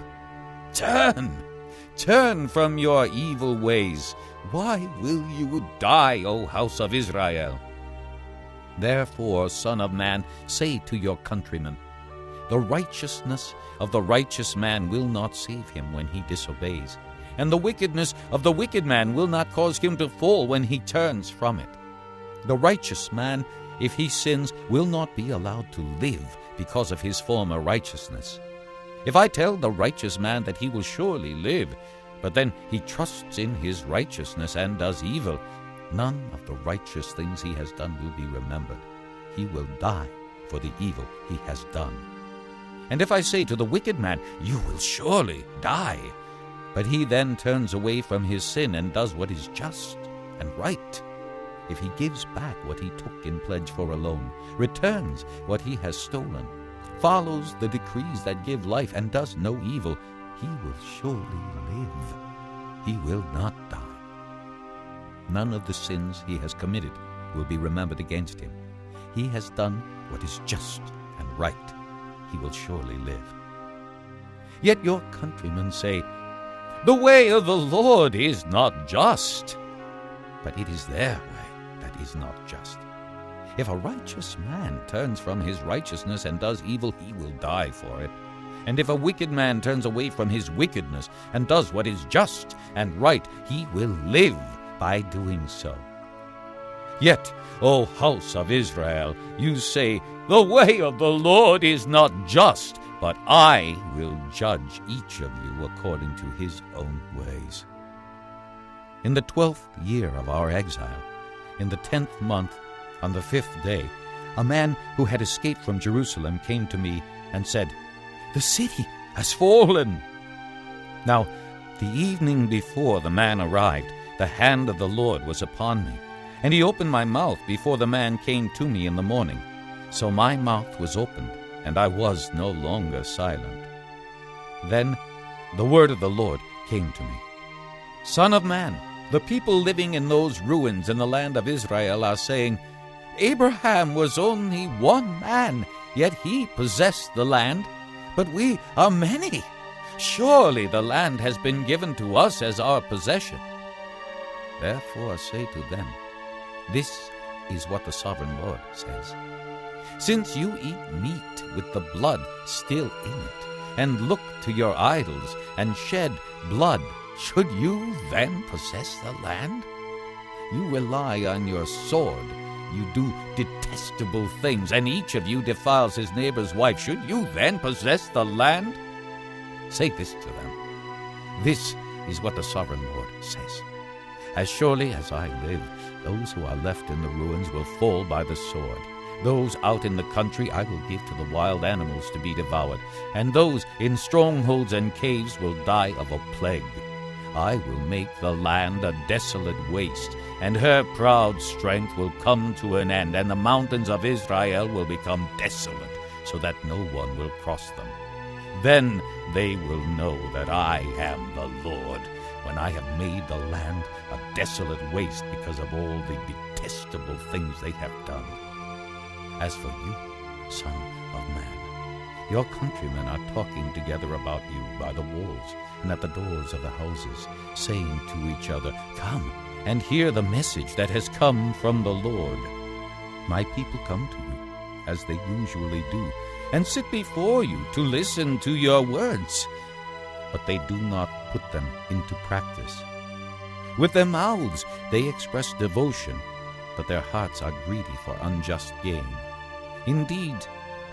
Turn from your evil ways. Why will you die, O house of Israel? Therefore, Son of man, say to your countrymen, the righteousness of the righteous man will not save him when he disobeys, and the wickedness of the wicked man will not cause him to fall when he turns from it. The righteous man, if he sins, will not be allowed to live because of his former righteousness. If I tell the righteous man that he will surely live, but then he trusts in his righteousness and does evil, none of the righteous things he has done will be remembered. He will die for the evil he has done. And if I say to the wicked man, you will surely die, but he then turns away from his sin and does what is just and right, if he gives back what he took in pledge for a loan, returns what he has stolen, follows the decrees that give life, and does no evil, he will surely live. He will not die. None of the sins he has committed will be remembered against him. He has done what is just and right. He will surely live. Yet your countrymen say, the way of the Lord is not just. But it is their way that is not just. If a righteous man turns from his righteousness and does evil, he will die for it. And if a wicked man turns away from his wickedness and does what is just and right, he will live by doing so. Yet, O house of Israel, you say, the way of the Lord is not just, but I will judge each of you according to his own ways. In the 12th year of our exile, in the 10th month, on the 5th day, a man who had escaped from Jerusalem came to me and said, the city has fallen. Now, the evening before the man arrived, the hand of the Lord was upon me, and he opened my mouth before the man came to me in the morning. So my mouth was opened, and I was no longer silent. Then the word of the Lord came to me. Son of man, the people living in those ruins in the land of Israel are saying, Abraham was only one man, yet he possessed the land, but we are many. Surely the land has been given to us as our possession. Therefore say to them, this is what the sovereign Lord says. Since you eat meat with the blood still in it, and look to your idols, and shed blood, should you then possess the land? You rely on your sword. You do detestable things, and each of you defiles his neighbor's wife. Should you then possess the land? Say this to them. This is what the sovereign Lord says. As surely as I live, those who are left in the ruins will fall by the sword. Those out in the country I will give to the wild animals to be devoured, and those in strongholds and caves will die of a plague. I will make the land a desolate waste, and her proud strength will come to an end, and the mountains of Israel will become desolate, so that no one will cross them. Then they will know that I am the Lord, when I have made the land a desolate waste because of all the detestable things they have done. As for you, son of man, your countrymen are talking together about you by the walls and at the doors of the houses, saying to each other, Come and hear the message that has come from the Lord. My people come to you, as they usually do, and sit before you to listen to your words, but they do not put them into practice. With their mouths they express devotion, but their hearts are greedy for unjust gain. Indeed,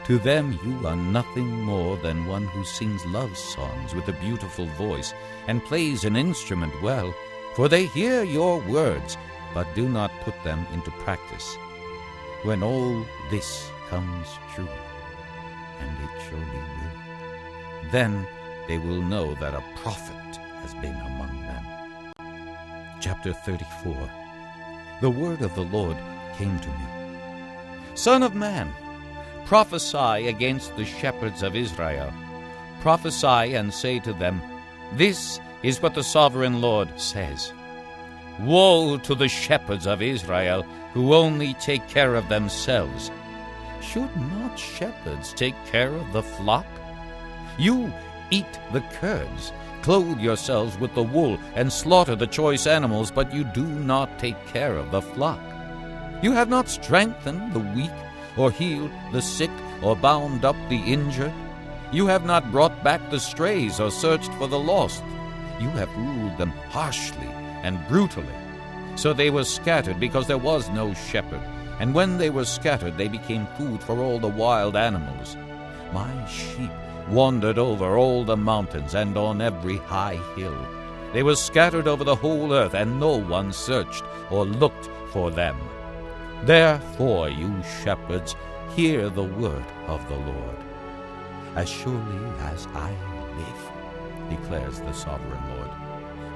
to them you are nothing more than one who sings love songs with a beautiful voice and plays an instrument well, for they hear your words, but do not put them into practice. When all this comes true, and it surely will, then they will know that a prophet has been among them. Chapter 34. The word of the Lord came to me. Son of man, prophesy against the shepherds of Israel. Prophesy and say to them, This is what the sovereign Lord says. Woe to the shepherds of Israel, who only take care of themselves. Should not shepherds take care of the flock? You eat the curds, clothe yourselves with the wool, and slaughter the choice animals, but you do not take care of the flock. You have not strengthened the weak, or healed the sick, or bound up the injured. You have not brought back the strays, or searched for the lost. You have ruled them harshly and brutally. So they were scattered, because there was no shepherd. And when they were scattered, they became food for all the wild animals. My sheep wandered over all the mountains and on every high hill. They were scattered over the whole earth, and no one searched or looked for them. Therefore, you shepherds, hear the word of the Lord. As surely as I live, declares the sovereign Lord,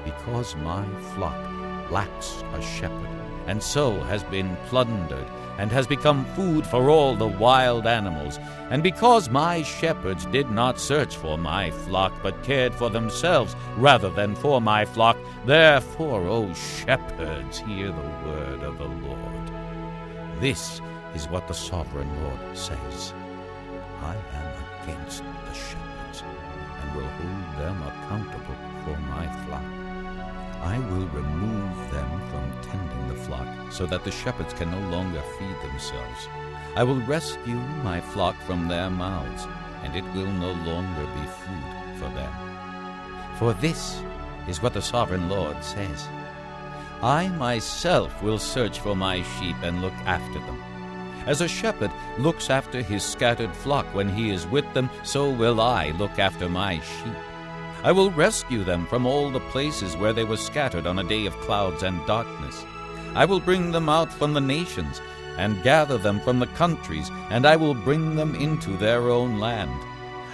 because my flock lacks a shepherd, and so has been plundered, and has become food for all the wild animals, and because my shepherds did not search for my flock, but cared for themselves rather than for my flock, therefore, O shepherds, hear the word of the Lord. This is what the sovereign Lord says. I am against the shepherds, and will hold them accountable for my flock. I will remove them from tending the flock, so that the shepherds can no longer feed themselves. I will rescue my flock from their mouths, and it will no longer be food for them. For this is what the sovereign Lord says. I myself will search for my sheep and look after them. As a shepherd looks after his scattered flock when he is with them, so will I look after my sheep. I will rescue them from all the places where they were scattered on a day of clouds and darkness. I will bring them out from the nations and gather them from the countries, and I will bring them into their own land.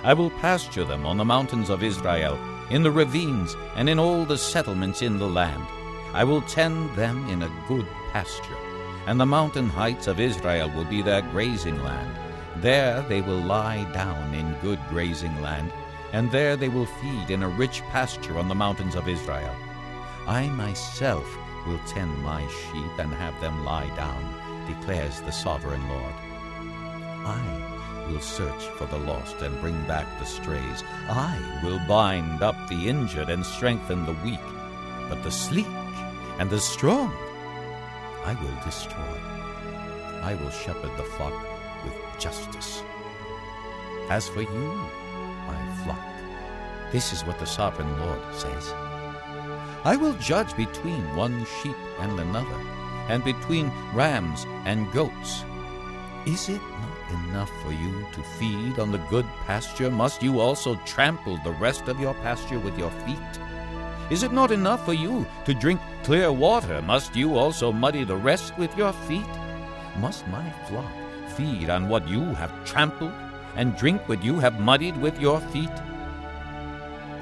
I will pasture them on the mountains of Israel, in the ravines, and in all the settlements in the land. I will tend them in a good pasture, and the mountain heights of Israel will be their grazing land. There they will lie down in good grazing land, and there they will feed in a rich pasture on the mountains of Israel. I myself will tend my sheep and have them lie down, declares the sovereign Lord. I will search for the lost and bring back the strays. I will bind up the injured and strengthen the weak, but the sleek and the strong I will destroy. I will shepherd the flock with justice. As for you, my flock, this is what the sovereign Lord says. I will judge between one sheep and another, and between rams and goats. Is it not enough for you to feed on the good pasture? Must you also trample the rest of your pasture with your feet? Is it not enough for you to drink clear water? Must you also muddy the rest with your feet? Must my flock feed on what you have trampled, and drink what you have muddied with your feet?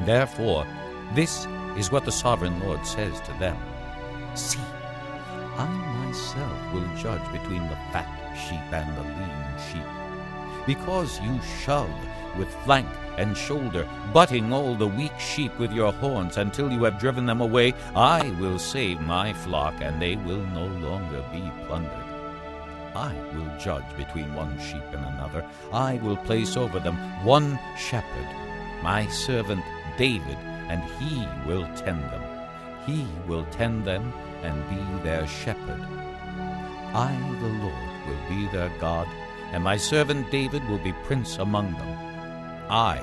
Therefore, this is what the sovereign Lord says to them. See, I myself will judge between the fat sheep and the lean sheep. Because you shove with flank and shoulder, butting all the weak sheep with your horns until you have driven them away, I will save my flock, and they will no longer be plundered. I will judge between one sheep and another. I will place over them one shepherd, my servant David, and he will tend them. He will tend them and be their shepherd. I, the Lord, will be their God, and my servant David will be prince among them. I,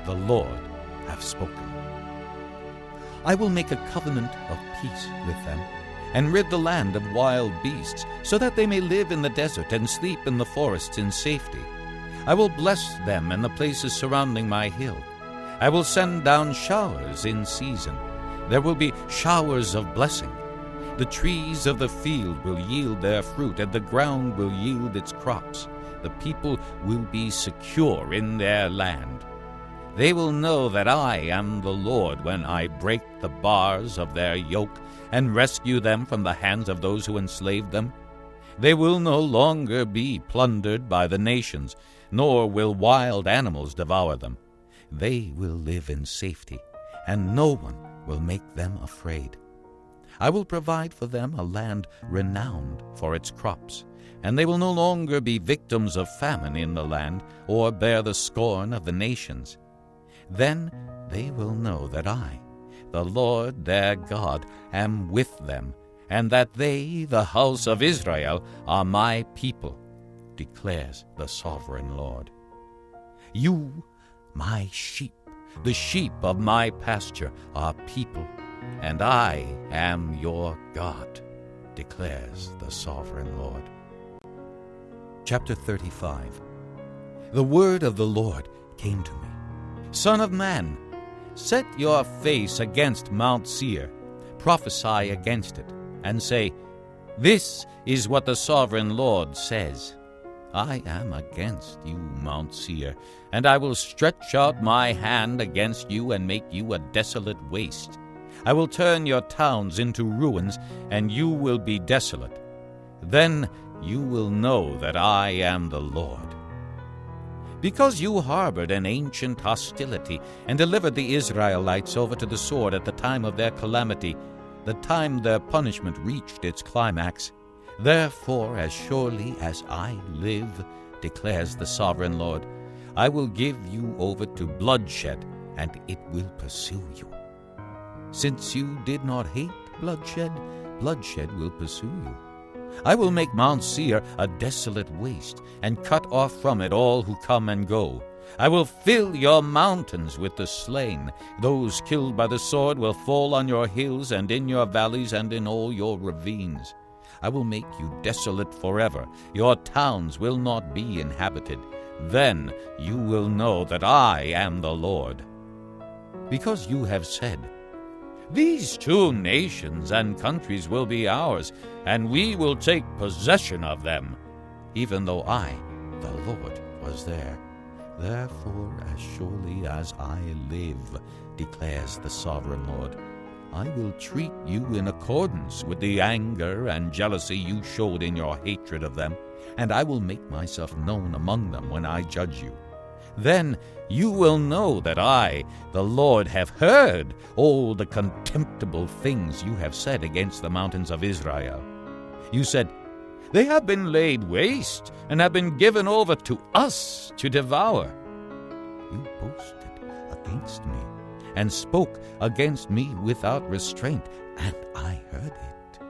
the Lord, have spoken. I will make a covenant of peace with them, and rid the land of wild beasts, so that they may live in the desert and sleep in the forests in safety. I will bless them in the places surrounding my hill. I will send down showers in season. There will be showers of blessing. The trees of the field will yield their fruit, and the ground will yield its crops. The people will be secure in their land. They will know that I am the Lord when I break the bars of their yoke and rescue them from the hands of those who enslaved them. They will no longer be plundered by the nations, nor will wild animals devour them. They will live in safety, and no one will make them afraid. I will provide for them a land renowned for its crops, and they will no longer be victims of famine in the land, or bear the scorn of the nations. Then they will know that I, the Lord their God, am with them, and that they, the house of Israel, are my people, declares the sovereign Lord. You, my sheep, the sheep of my pasture, are people, and I am your God, declares the sovereign Lord. Chapter 35. The word of the Lord came to me. Son of man, set your face against Mount Seir, prophesy against it, and say, This is what the sovereign Lord says. I am against you, Mount Seir, and I will stretch out my hand against you and make you a desolate waste. I will turn your towns into ruins, and you will be desolate. Then you will know that I am the Lord. Because you harbored an ancient hostility and delivered the Israelites over to the sword at the time of their calamity, the time their punishment reached its climax, therefore, as surely as I live, declares the sovereign Lord, I will give you over to bloodshed, and it will pursue you. Since you did not hate bloodshed, bloodshed will pursue you. I will make Mount Seir a desolate waste, and cut off from it all who come and go. I will fill your mountains with the slain. Those killed by the sword will fall on your hills and in your valleys and in all your ravines. I will make you desolate forever. Your towns will not be inhabited. Then you will know that I am the Lord. Because you have said, These 2 nations and countries will be ours, and we will take possession of them, even though I, the Lord, was there. Therefore, as surely as I live, declares the sovereign Lord, I will treat you in accordance with the anger and jealousy you showed in your hatred of them, and I will make myself known among them when I judge you. Then you will know that I, the Lord, have heard all the contemptible things you have said against the mountains of Israel. You said, "They have been laid waste and have been given over to us to devour." You boasted against me and spoke against me without restraint, and I heard it.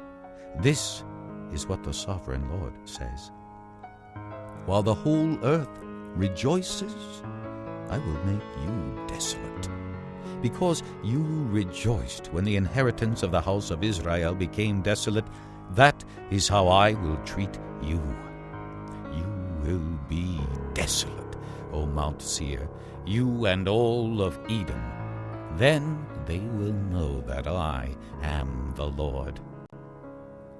This is what the sovereign Lord says. While the whole earth rejoices, I will make you desolate, because you rejoiced when the inheritance of the house of Israel became desolate. That is how I will treat you. You will be desolate, O Mount Seir, you and all of Edom. Then they will know that I am the Lord.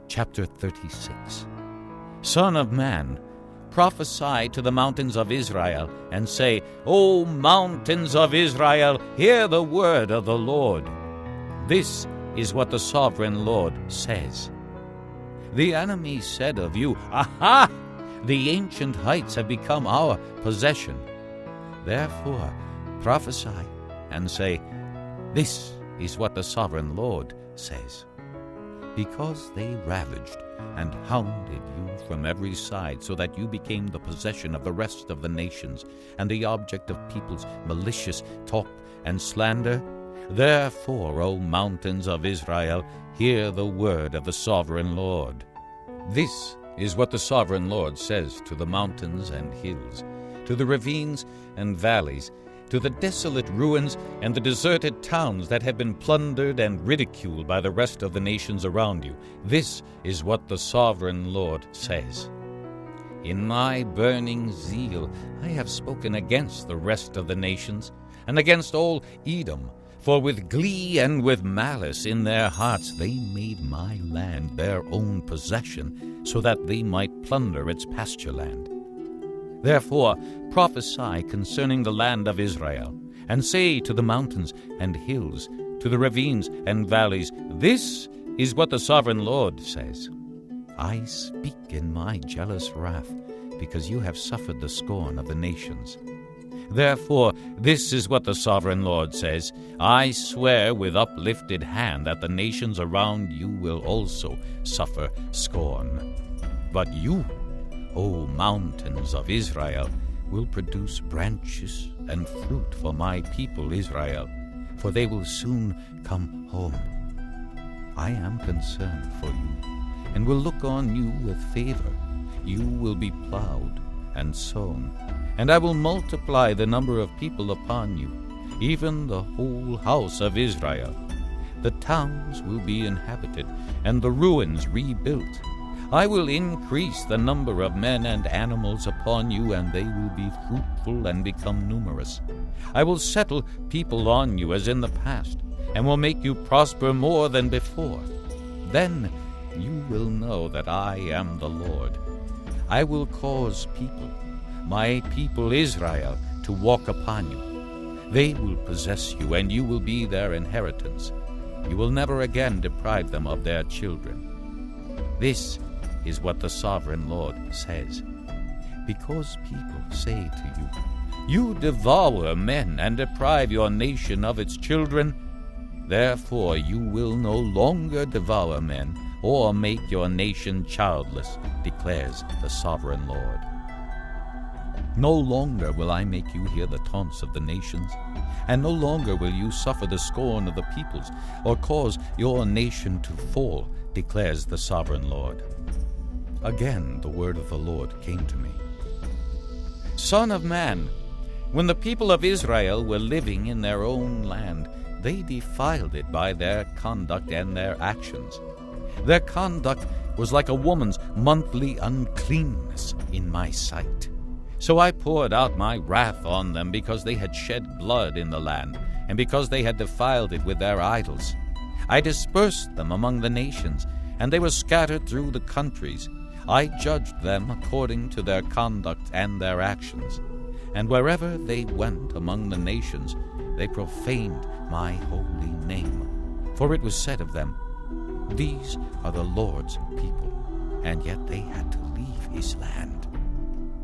Chapter 36. Son of man, prophesy to the mountains of Israel, and say, O mountains of Israel, hear the word of the Lord. This is what the sovereign Lord says. The enemy said of you, "Aha! The ancient heights have become our possession." Therefore prophesy and say, This is what the sovereign Lord says. Because they ravaged and hounded you from every side, so that you became the possession of the rest of the nations, and the object of people's malicious talk and slander. Therefore, O mountains of Israel, hear the word of the sovereign Lord. This is what the sovereign Lord says to the mountains and hills, to the ravines and valleys, to the desolate ruins and the deserted towns that have been plundered and ridiculed by the rest of the nations around you. This is what the sovereign Lord says. In my burning zeal I have spoken against the rest of the nations, and against all Edom, for with glee and with malice in their hearts they made my land their own possession, so that they might plunder its pasture land. Therefore prophesy concerning the land of Israel, and say to the mountains and hills, to the ravines and valleys, This is what the sovereign Lord says. I speak in my jealous wrath, because you have suffered the scorn of the nations. Therefore this is what the sovereign Lord says, I swear with uplifted hand that the nations around you will also suffer scorn. But you, O mountains of Israel, will produce branches and fruit for my people Israel, for they will soon come home. I am concerned for you, and will look on you with favor. You will be plowed and sown, and I will multiply the number of people upon you, even the whole house of Israel. The towns will be inhabited, and the ruins rebuilt. I will increase the number of men and animals upon you, and they will be fruitful and become numerous. I will settle people on you as in the past, and will make you prosper more than before. Then you will know that I am the Lord. I will cause people, my people Israel, to walk upon you. They will possess you, and you will be their inheritance. You will never again deprive them of their children. This is what the sovereign Lord says. Because people say to you, You devour men and deprive your nation of its children, therefore you will no longer devour men or make your nation childless, declares the sovereign Lord. No longer will I make you hear the taunts of the nations, and no longer will you suffer the scorn of the peoples, or cause your nation to fall, declares the sovereign Lord. Again the word of the Lord came to me. Son of man, when the people of Israel were living in their own land, they defiled it by their conduct and their actions. Their conduct was like a woman's monthly uncleanness in my sight. So I poured out my wrath on them because they had shed blood in the land, and because they had defiled it with their idols. I dispersed them among the nations, and they were scattered through the countries. I judged them according to their conduct and their actions. And wherever they went among the nations, they profaned my holy name. For it was said of them, These are the Lord's people, and yet they had to leave his land.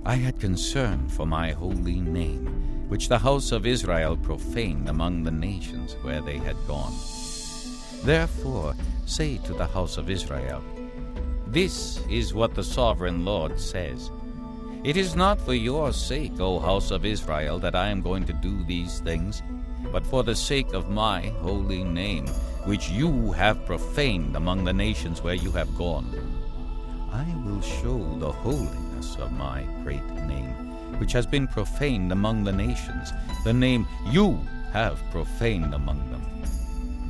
I had concern for my holy name, which the house of Israel profaned among the nations where they had gone. Therefore say to the house of Israel, This is what the sovereign Lord says. It is not for your sake, O house of Israel, that I am going to do these things, but for the sake of my holy name, which you have profaned among the nations where you have gone. I will show the holiness of my great name, which has been profaned among the nations, the name you have profaned among them.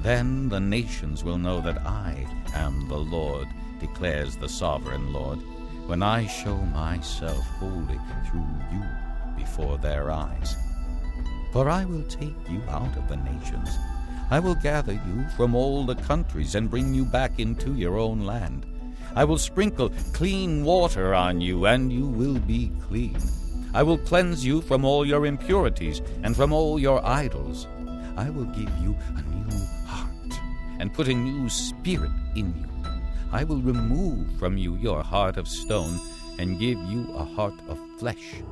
Then the nations will know that I am the Lord, declares the sovereign Lord, when I show myself holy through you before their eyes. For I will take you out of the nations. I will gather you from all the countries and bring you back into your own land. I will sprinkle clean water on you, and you will be clean. I will cleanse you from all your impurities and from all your idols. I will give you a new heart and put a new spirit in you. I will remove from you your heart of stone and give you a heart of flesh.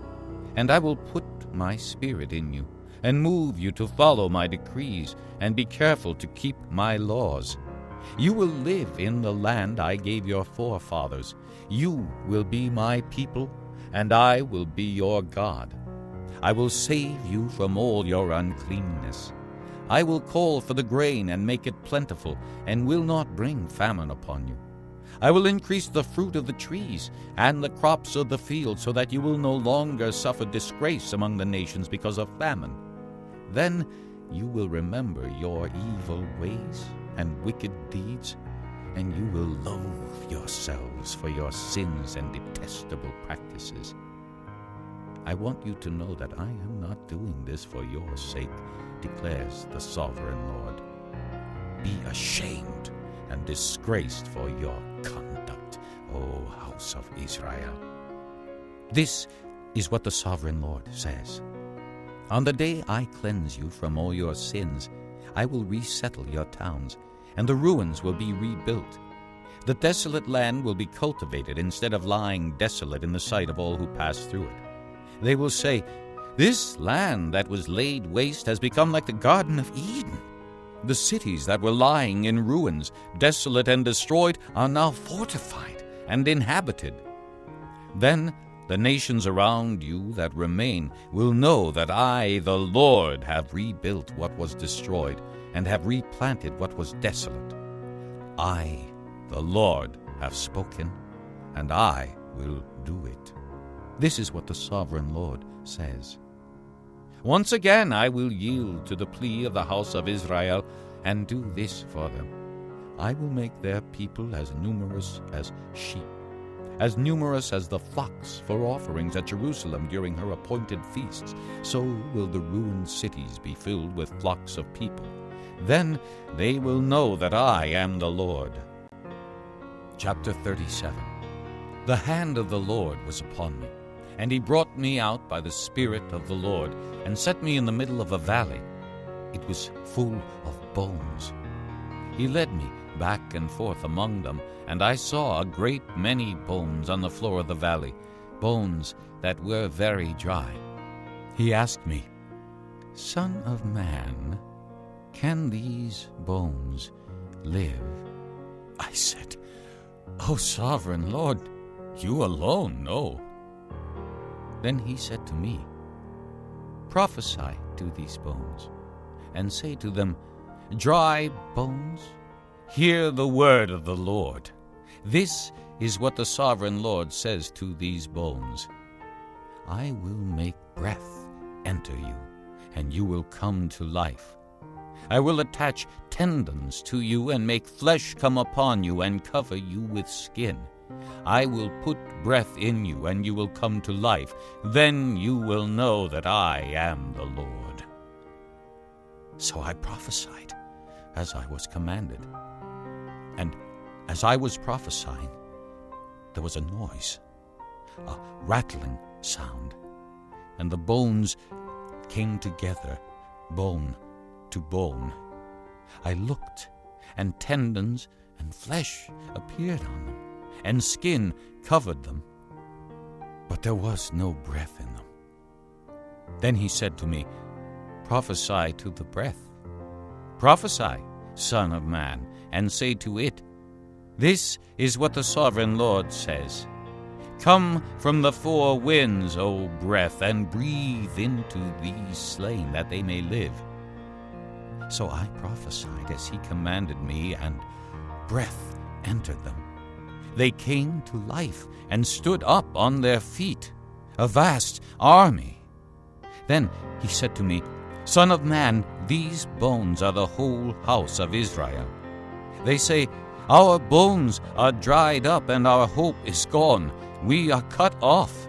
And I will put my spirit in you and move you to follow my decrees and be careful to keep my laws. You will live in the land I gave your forefathers. You will be my people, and I will be your God. I will save you from all your uncleanness. I will call for the grain and make it plentiful, and will not bring famine upon you. I will increase the fruit of the trees and the crops of the field, so that you will no longer suffer disgrace among the nations because of famine. Then you will remember your evil ways and wicked deeds, and you will loathe yourselves for your sins and detestable practices. I want you to know that I am not doing this for your sake, declares the sovereign Lord. Be ashamed and disgraced for your conduct, O house of Israel. This is what the sovereign Lord says. On the day I cleanse you from all your sins, I will resettle your towns, and the ruins will be rebuilt. The desolate land will be cultivated instead of lying desolate in the sight of all who pass through it. They will say, This land that was laid waste has become like the Garden of Eden. The cities that were lying in ruins, desolate and destroyed, are now fortified and inhabited. Then the nations around you that remain will know that I, the Lord, have rebuilt what was destroyed and have replanted what was desolate. I, the Lord, have spoken, and I will do it. This is what the sovereign Lord says. Once again I will yield to the plea of the house of Israel and do this for them. I will make their people as numerous as sheep, as numerous as the flocks for offerings at Jerusalem during her appointed feasts. So will the ruined cities be filled with flocks of people. Then they will know that I am the Lord. Chapter 37. The hand of the Lord was upon me, and he brought me out by the Spirit of the Lord, and set me in the middle of a valley. It was full of bones. He led me back and forth among them, and I saw a great many bones on the floor of the valley, bones that were very dry. He asked me, Son of man, can these bones live? I said, O sovereign Lord, you alone know. Then he said to me, Prophesy to these bones, and say to them, Dry bones, hear the word of the Lord. This is what the sovereign Lord says to these bones. I will make breath enter you, and you will come to life. I will attach tendons to you and make flesh come upon you and cover you with skin. I will put breath in you, and you will come to life. Then you will know that I am the Lord. So I prophesied as I was commanded. And as I was prophesying, there was a noise, a rattling sound, and the bones came together, bone to bone. I looked, and tendons and flesh appeared on them, and skin covered them, but there was no breath in them. Then he said to me, Prophesy to the breath. Prophesy, Son of man, and say to it, This is what the sovereign Lord says. Come from the four winds, O breath, and breathe into these slain, that they may live. So I prophesied as he commanded me, and breath entered them. They came to life and stood up on their feet, a vast army. Then he said to me, Son of man, these bones are the whole house of Israel. They say, Our bones are dried up, and our hope is gone. We are cut off.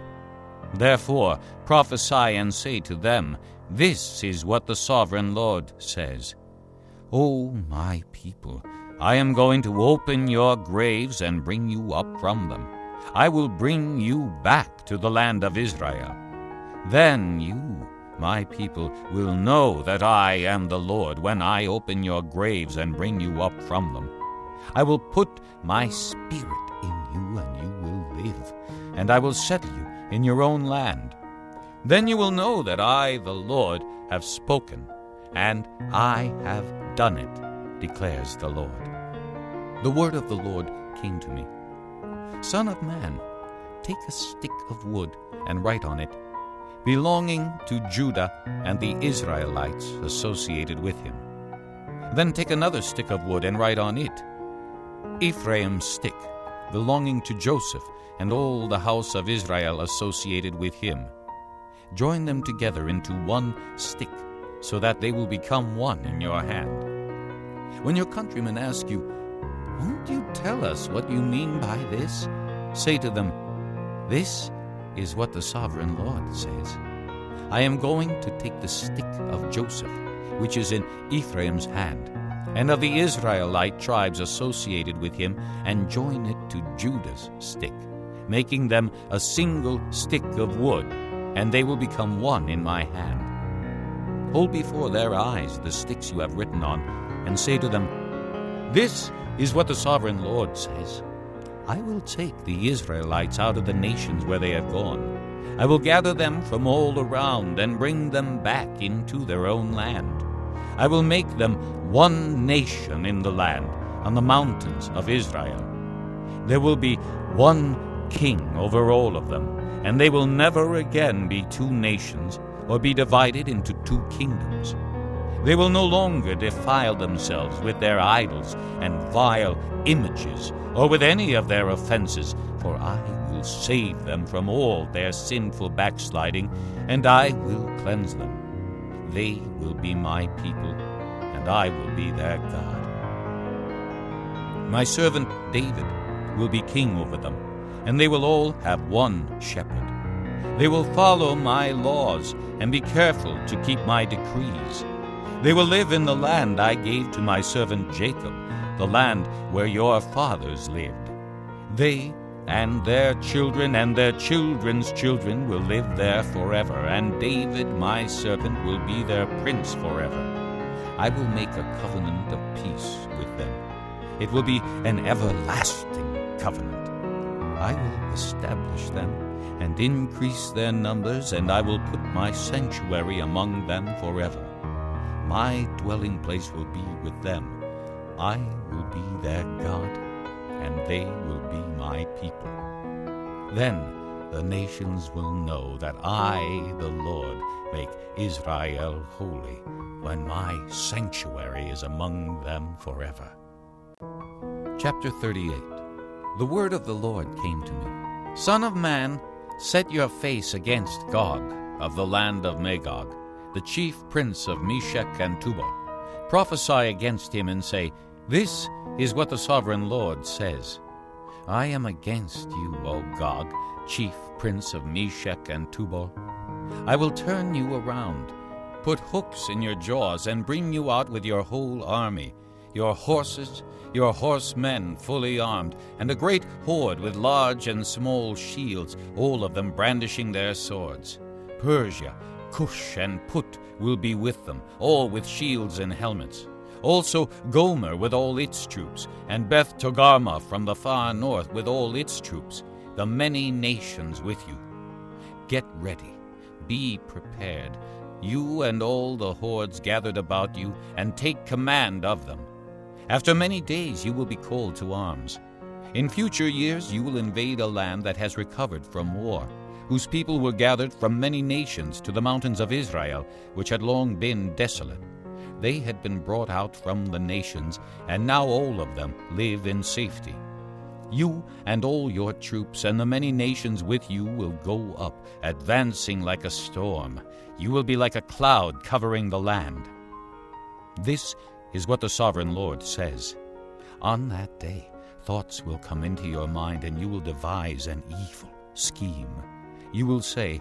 Therefore prophesy and say to them, This is what the sovereign Lord says. O my people, I am going to open your graves and bring you up from them. I will bring you back to the land of Israel. Then you, my people, will know that I am the Lord when I open your graves and bring you up from them. I will put my spirit in you, and you will live, and I will settle you in your own land. Then you will know that I, the Lord, have spoken, and I have done it, declares the Lord. The word of the Lord came to me. Son of man, take a stick of wood and write on it, belonging to Judah and the Israelites associated with him. Then take another stick of wood and write on it, Ephraim's stick, belonging to Joseph and all the house of Israel associated with him. Join them together into one stick, so that they will become one in your hand. When your countrymen ask you, Won't you tell us what you mean by this? Say to them, This is what the sovereign Lord says. I am going to take the stick of Joseph, which is in Ephraim's hand, and of the Israelite tribes associated with him, and join it to Judah's stick, making them a single stick of wood, and they will become one in my hand. Hold before their eyes the sticks you have written on, and say to them, This is what the sovereign Lord says. I will take the Israelites out of the nations where they have gone. I will gather them from all around and bring them back into their own land. I will make them one nation in the land, on the mountains of Israel. There will be one king over all of them, and they will never again be two nations or be divided into two kingdoms. They will no longer defile themselves with their idols and vile images, or with any of their offenses, for I will save them from all their sinful backsliding, and I will cleanse them. They will be my people, and I will be their God. My servant David will be king over them, and they will all have one shepherd. They will follow my laws and be careful to keep my decrees. They will live in the land I gave to my servant Jacob, the land where your fathers lived. They and their children and their children's children will live there forever, and David my servant will be their prince forever. I will make a covenant of peace with them. It will be an everlasting covenant. I will establish them and increase their numbers, and I will put my sanctuary among them forever. My dwelling place will be with them. I will be their God, and they will be my people. Then the nations will know that I, the Lord, make Israel holy, when my sanctuary is among them forever. Chapter 38. The word of the Lord came to me. Son of man, set your face against Gog of the land of Magog, the chief prince of Meshech and Tubal. Prophesy against him and say, This is what the sovereign Lord says. I am against you, O Gog, chief prince of Meshech and Tubal. I will turn you around, put hooks in your jaws, and bring you out with your whole army, your horses, your horsemen fully armed, and a great horde with large and small shields, all of them brandishing their swords. Persia, Cush, and Put will be with them, all with shields and helmets. Also Gomer with all its troops, and Beth Togarmah from the far north with all its troops, the many nations with you. Get ready, be prepared, you and all the hordes gathered about you, and take command of them. After many days you will be called to arms. In future years you will invade a land that has recovered from war, whose people were gathered from many nations to the mountains of Israel, which had long been desolate. They had been brought out from the nations, and now all of them live in safety. You and all your troops and the many nations with you will go up, advancing like a storm. You will be like a cloud covering the land. This is what the Sovereign Lord says. On that day, thoughts will come into your mind, and you will devise an evil scheme. You will say,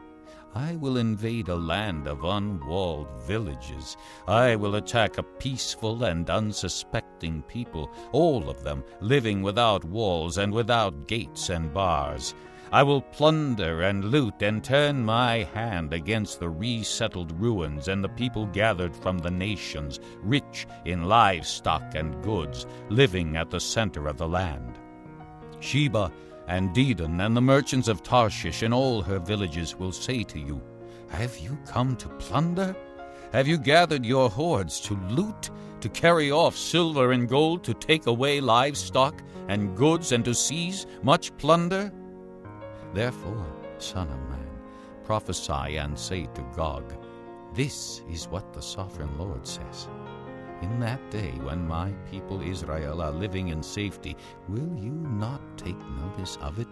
I will invade a land of unwalled villages. I will attack a peaceful and unsuspecting people, all of them living without walls and without gates and bars. I will plunder and loot and turn my hand against the resettled ruins and the people gathered from the nations, rich in livestock and goods, living at the center of the land. Sheba and Dedan and the merchants of Tarshish and all her villages will say to you, Have you come to plunder? Have you gathered your hordes to loot, to carry off silver and gold, to take away livestock and goods, and to seize much plunder? Therefore, Son of man, prophesy and say to Gog, This is what the Sovereign Lord says. In that day when my people Israel are living in safety, will you not take notice of it?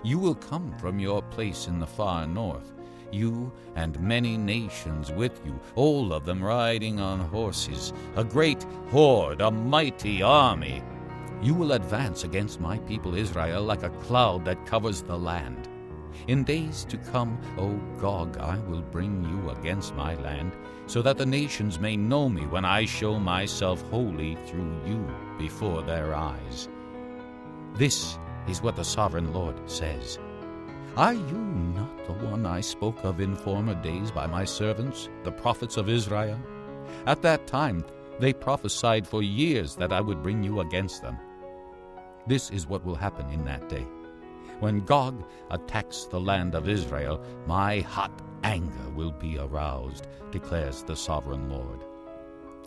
You will come from your place in the far north, you and many nations with you, all of them riding on horses, a great horde, a mighty army. You will advance against my people Israel like a cloud that covers the land. In days to come, O Gog, I will bring you against my land, so that the nations may know me when I show myself holy through you before their eyes. This is what the Sovereign Lord says. Are you not the one I spoke of in former days by my servants, the prophets of Israel? At that time they prophesied for years that I would bring you against them. This is what will happen in that day. When Gog attacks the land of Israel, my hot anger will be aroused, declares the Sovereign Lord.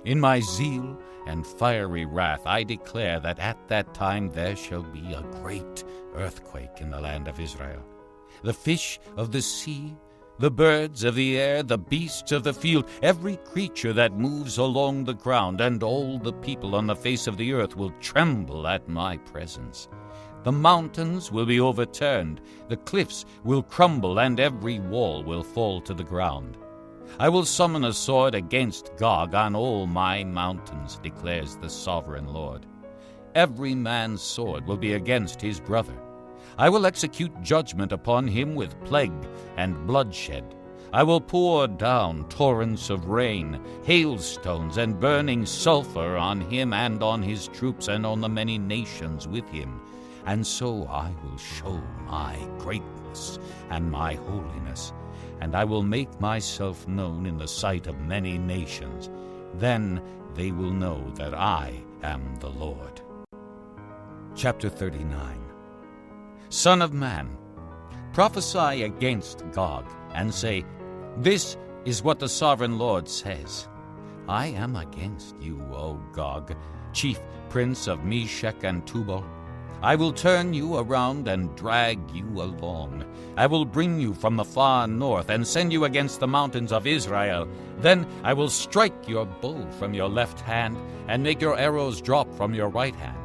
In my zeal and fiery wrath I declare that at that time there shall be a great earthquake in the land of Israel. The fish of the sea, the birds of the air, the beasts of the field, every creature that moves along the ground, and all the people on the face of the earth will tremble at my presence. The mountains will be overturned, the cliffs will crumble, and every wall will fall to the ground. I will summon a sword against Gog on all my mountains, declares the Sovereign Lord. Every man's sword will be against his brother. I will execute judgment upon him with plague and bloodshed. I will pour down torrents of rain, hailstones, and burning sulfur on him and on his troops and on the many nations with him. And so I will show my greatness and my holiness, and I will make myself known in the sight of many nations. Then they will know that I am the Lord. Chapter 39. Son of man, prophesy against Gog, and say, This is what the Sovereign Lord says. I am against you, O Gog, chief prince of Meshech and Tubal. I will turn you around and drag you along. I will bring you from the far north and send you against the mountains of Israel. Then I will strike your bow from your left hand and make your arrows drop from your right hand.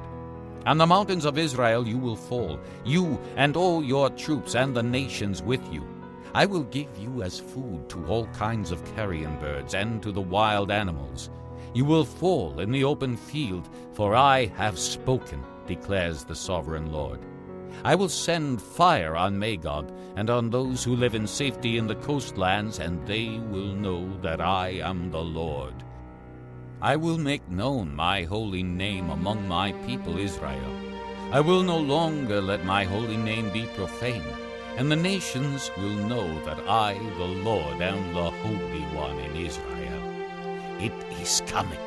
On the mountains of Israel you will fall, you and all your troops and the nations with you. I will give you as food to all kinds of carrion birds and to the wild animals. You will fall in the open field, for I have spoken, declares the Sovereign Lord. I will send fire on Magog and on those who live in safety in the coastlands, and they will know that I am the Lord. I will make known my holy name among my people Israel. I will no longer let my holy name be profaned, and the nations will know that I, the Lord, am the Holy One in Israel. It is coming.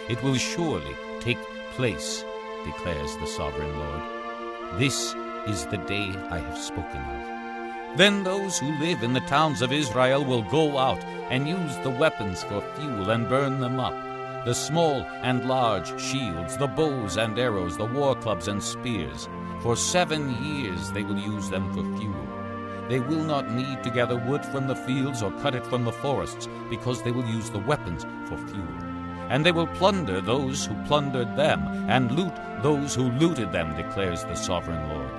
It will surely take place, declares the Sovereign Lord. This is the day I have spoken of. Then those who live in the towns of Israel will go out and use the weapons for fuel and burn them up, the small and large shields, the bows and arrows, the war clubs and spears. For 7 years they will use them for fuel. They will not need to gather wood from the fields or cut it from the forests, because they will use the weapons for fuel. And they will plunder those who plundered them, and loot those who looted them, declares the sovereign Lord.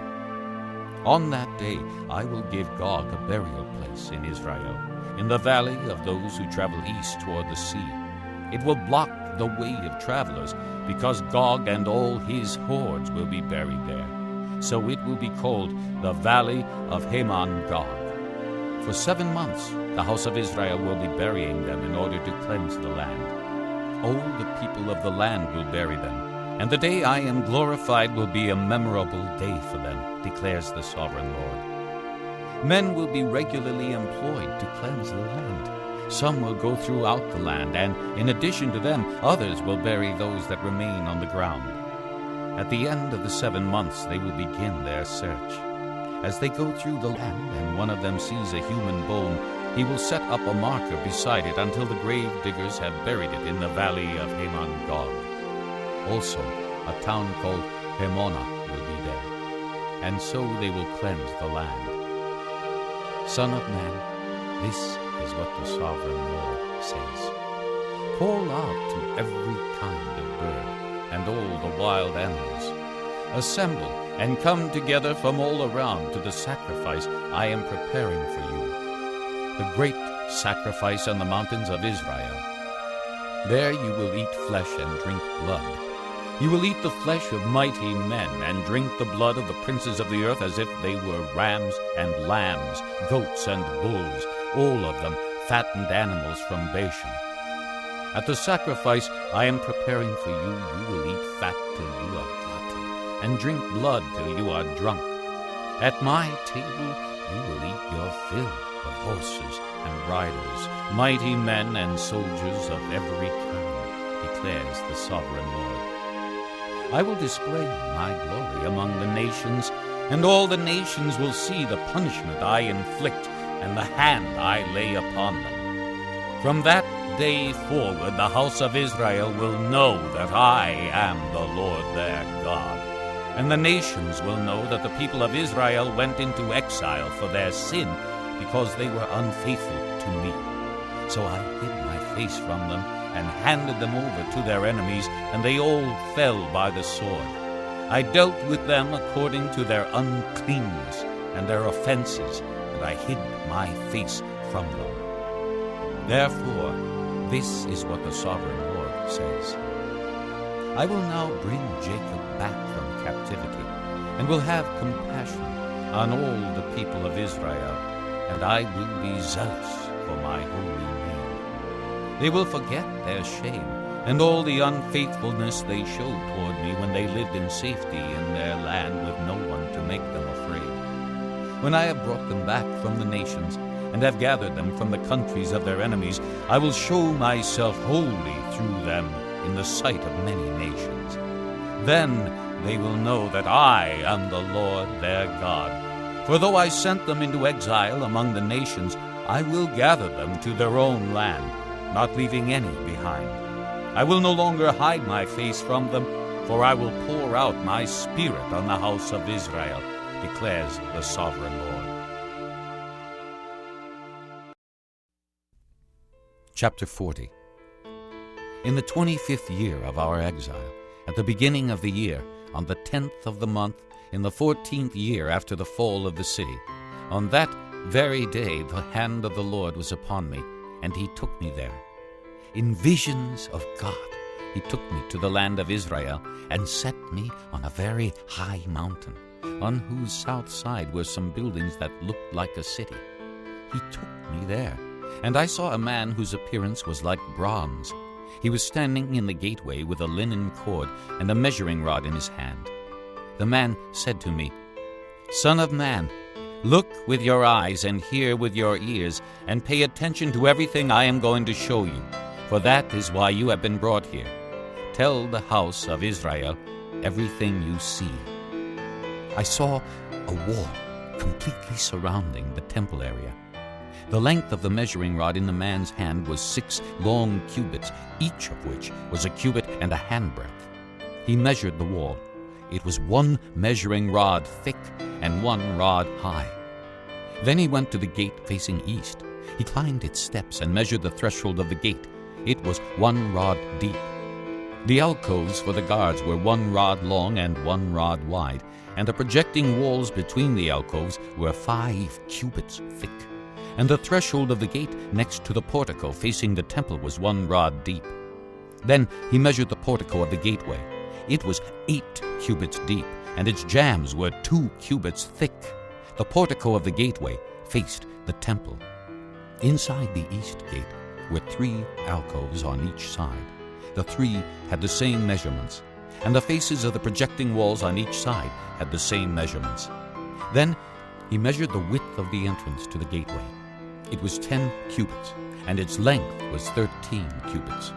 On that day I will give Gog a burial place in Israel, in the valley of those who travel east toward the sea. It will block the way of travelers, because Gog and all his hordes will be buried there. So it will be called the Valley of Haman-Gog. For 7 months the house of Israel will be burying them in order to cleanse the land. All the people of the land will bury them, and the day I am glorified will be a memorable day for them, declares the sovereign Lord. Men will be regularly employed to cleanse the land. Some will go throughout the land, and in addition to them, others will bury those that remain on the ground. At the end of the 7 months they will begin their search. As they go through the land and one of them sees a human bone, he will set up a marker beside it until the grave diggers have buried it in the valley of Haman-Gog. Also, a town called Hemona will be there, and so they will cleanse the land. Son of man, this is what the sovereign Lord says. Call out to every kind of bird and all the wild animals. Assemble and come together from all around to the sacrifice I am preparing for you, the great sacrifice on the mountains of Israel. There you will eat flesh and drink blood. You will eat the flesh of mighty men and drink the blood of the princes of the earth as if they were rams and lambs, goats and bulls, all of them fattened animals from Bashan. At the sacrifice I am preparing for you, you will eat fat till you are glutted, and drink blood till you are drunk. At my table you will eat your fill of horses and riders, mighty men and soldiers of every kind, declares the sovereign Lord. I will display my glory among the nations, and all the nations will see the punishment I inflict and the hand I lay upon them. From that day forward the house of Israel will know that I am the Lord their God, and the nations will know that the people of Israel went into exile for their sin, because they were unfaithful to me. So I hid my face from them and handed them over to their enemies, and they all fell by the sword. I dealt with them according to their uncleanness and their offenses, and I hid my face from them. Therefore, this is what the sovereign Lord says. I will now bring Jacob back from captivity, and will have compassion on all the people of Israel, and I will be zealous for my holy name. They will forget their shame and all the unfaithfulness they showed toward me when they lived in safety in their land with no one to make them afraid. When I have brought them back from the nations and have gathered them from the countries of their enemies, I will show myself holy through them in the sight of many nations. Then they will know that I am the Lord their God. For though I sent them into exile among the nations, I will gather them to their own land, not leaving any behind. I will no longer hide my face from them, for I will pour out my spirit on the house of Israel, declares the sovereign Lord. Chapter 40. In the 25th year of our exile, at the beginning of the year, on the 10th of the month, in the 14th year after the fall of the city, on that very day the hand of the Lord was upon me, and he took me there. In visions of God, he took me to the land of Israel and set me on a very high mountain, on whose south side were some buildings that looked like a city. He took me there, and I saw a man whose appearance was like bronze. He was standing in the gateway with a linen cord and a measuring rod in his hand. The man said to me, "Son of man, look with your eyes and hear with your ears, and pay attention to everything I am going to show you, for that is why you have been brought here. Tell the house of Israel everything you see." I saw a wall completely surrounding the temple area. The length of the measuring rod in the man's hand was 6 long cubits, each of which was a cubit and a handbreadth. He measured the wall. It was 1 measuring rod thick and 1 rod high. Then he went to the gate facing east. He climbed its steps and measured the threshold of the gate. It was 1 rod deep. The alcoves for the guards were 1 rod long and 1 rod wide, and the projecting walls between the alcoves were 5 cubits thick. And the threshold of the gate next to the portico facing the temple was 1 rod deep. Then he measured the portico of the gateway. It was 8 cubits deep, and its jambs were 2 cubits thick. The portico of the gateway faced the temple. Inside the east gate were 3 alcoves on each side. The 3 had the same measurements, and the faces of the projecting walls on each side had the same measurements. Then he measured the width of the entrance to the gateway. It was 10 cubits, and its length was 13 cubits.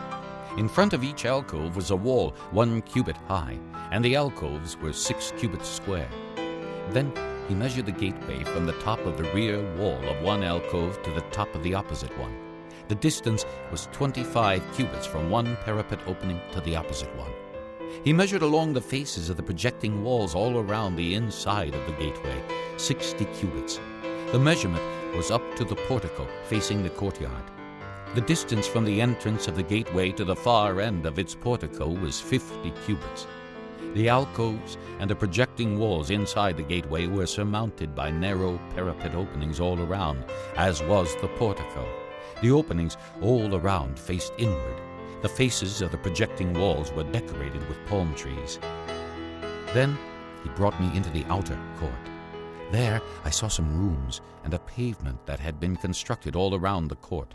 In front of each alcove was a wall 1 cubit high, and the alcoves were 6 cubits square. Then he measured the gateway from the top of the rear wall of one alcove to the top of the opposite one. The distance was 25 cubits from one parapet opening to the opposite one. He measured along the faces of the projecting walls all around the inside of the gateway, 60 cubits. The measurement was up to the portico facing the courtyard. The distance from the entrance of the gateway to the far end of its portico was 50 cubits. The alcoves and the projecting walls inside the gateway were surmounted by narrow parapet openings all around, as was the portico. The openings all around faced inward. The faces of the projecting walls were decorated with palm trees. Then he brought me into the outer court. There I saw some rooms and a pavement that had been constructed all around the court.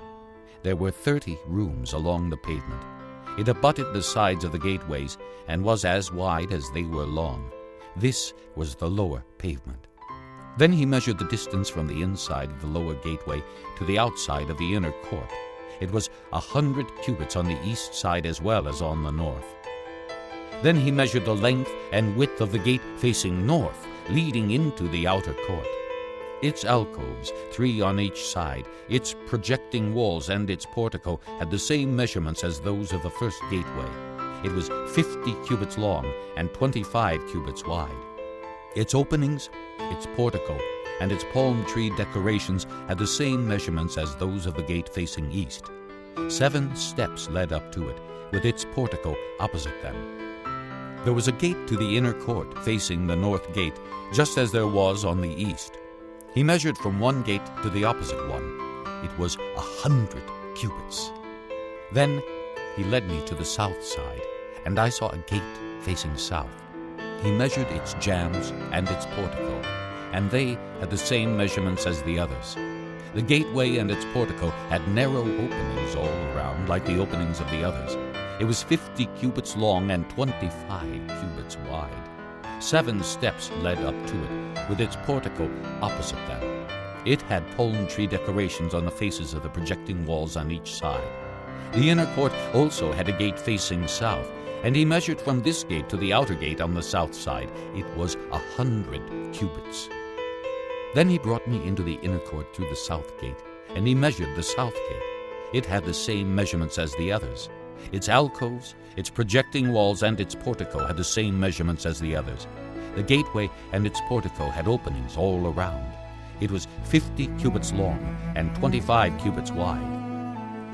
There were 30 rooms along the pavement. It abutted the sides of the gateways and was as wide as they were long. This was the lower pavement. Then he measured the distance from the inside of the lower gateway to the outside of the inner court. It was 100 cubits on the east side as well as on the north. Then he measured the length and width of the gate facing north, leading into the outer court. Its alcoves, 3 on each side, its projecting walls and its portico had the same measurements as those of the first gateway. It was 50 cubits long and 25 cubits wide. Its openings, its portico, and its palm tree decorations had the same measurements as those of the gate facing east. 7 steps led up to it, with its portico opposite them. There was a gate to the inner court facing the north gate, just as there was on the east. He measured from one gate to the opposite one. It was 100 cubits. Then he led me to the south side, and I saw a gate facing south. He measured its jambs and its portico, and they had the same measurements as the others. The gateway and its portico had narrow openings all around, like the openings of the others. It was 50 cubits long and 25 cubits wide. 7 steps led up to it, with its portico opposite them. It had palm tree decorations on the faces of the projecting walls on each side. The inner court also had a gate facing south, and he measured from this gate to the outer gate on the south side. It was 100 cubits. Then he brought me into the inner court through the south gate, and he measured the south gate. It had the same measurements as the others. Its alcoves, its projecting walls, and its portico had the same measurements as the others. The gateway and its portico had openings all around. It was 50 cubits long and 25 cubits wide.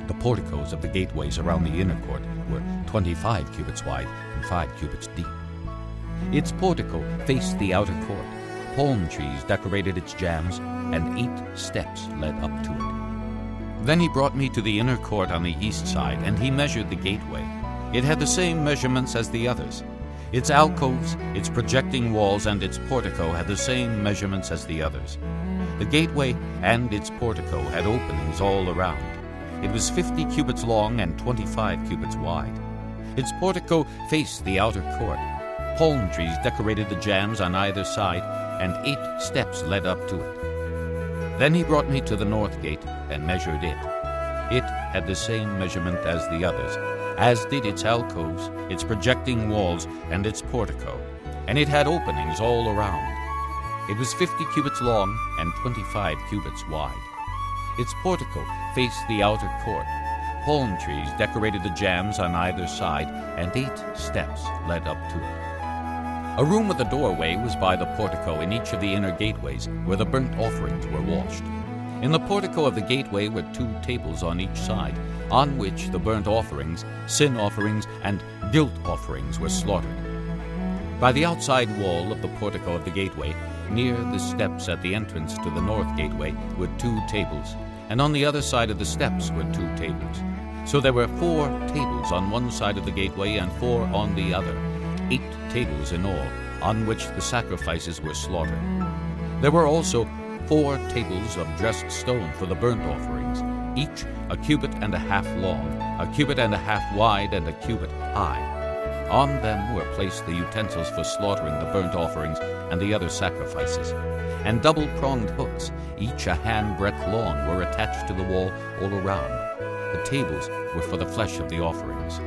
The porticos of the gateways around the inner court were 25 cubits wide and 5 cubits deep. Its portico faced the outer court. Palm trees decorated its jambs, and 8 steps led up to it. Then he brought me to the inner court on the east side, and he measured the gateway. It had the same measurements as the others. Its alcoves, its projecting walls, and its portico had the same measurements as the others. The gateway and its portico had openings all around. It was 50 cubits long and 25 cubits wide. Its portico faced the outer court. Palm trees decorated the jambs on either side, and 8 steps led up to it. Then he brought me to the north gate and measured it. It had the same measurement as the others, as did its alcoves, its projecting walls, and its portico, and it had openings all around. It was 50 cubits long and 25 cubits wide. Its portico faced the outer court. Palm trees decorated the jambs on either side, and 8 steps led up to it. A room with a doorway was by the portico in each of the inner gateways, where the burnt offerings were washed. In the portico of the gateway were 2 tables on each side, on which the burnt offerings, sin offerings, and guilt offerings were slaughtered. By the outside wall of the portico of the gateway, near the steps at the entrance to the north gateway, were 2 tables, and on the other side of the steps were 2 tables. So there were 4 tables on one side of the gateway and 4 on the other, 8 tables in all, on which the sacrifices were slaughtered. There were also 4 tables of dressed stone for the burnt offerings, each a cubit and a half long, a cubit and a half wide, and a cubit high. On them were placed the utensils for slaughtering the burnt offerings and the other sacrifices, and double-pronged hooks, each a handbreadth long, were attached to the wall all around. The tables were for the flesh of the offerings.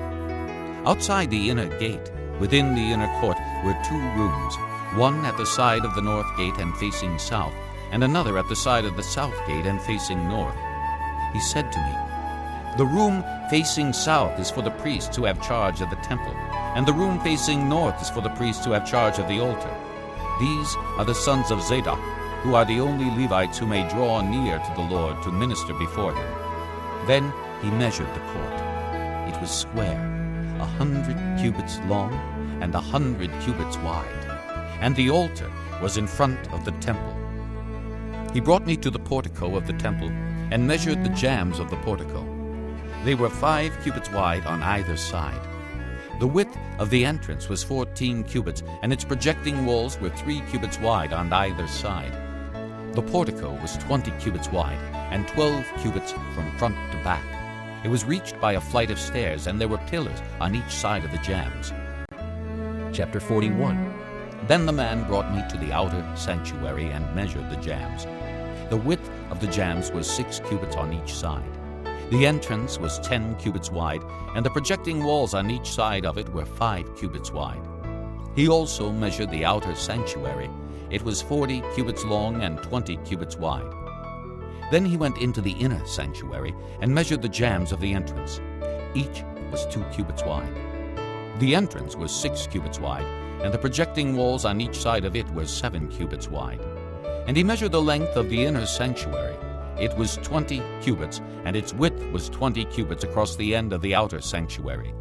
Outside the inner gate, within the inner court, were 2 rooms, one at the side of the north gate and facing south, and another at the side of the south gate and facing north. He said to me, "The room facing south is for the priests who have charge of the temple, and the room facing north is for the priests who have charge of the altar. These are the sons of Zadok, who are the only Levites who may draw near to the Lord to minister before him." Then he measured the court. It was square, 100 cubits long and 100 cubits wide, and the altar was in front of the temple. He brought me to the portico of the temple and measured the jambs of the portico. They were 5 cubits wide on either side. The width of the entrance was 14 cubits, and its projecting walls were 3 cubits wide on either side. The portico was 20 cubits wide and 12 cubits from front to back. It was reached by a flight of stairs, and there were pillars on each side of the jambs. Chapter 41. Then the man brought me to the outer sanctuary and measured the jambs. The width of the jambs was 6 cubits on each side. The entrance was 10 cubits wide, and the projecting walls on each side of it were 5 cubits wide. He also measured the outer sanctuary. It was 40 cubits long and 20 cubits wide. Then he went into the inner sanctuary and measured the jambs of the entrance. Each was 2 cubits wide. The entrance was 6 cubits wide, and the projecting walls on each side of it were 7 cubits wide. And he measured the length of the inner sanctuary. It was 20 cubits, and its width was 20 cubits across the end of the outer sanctuary.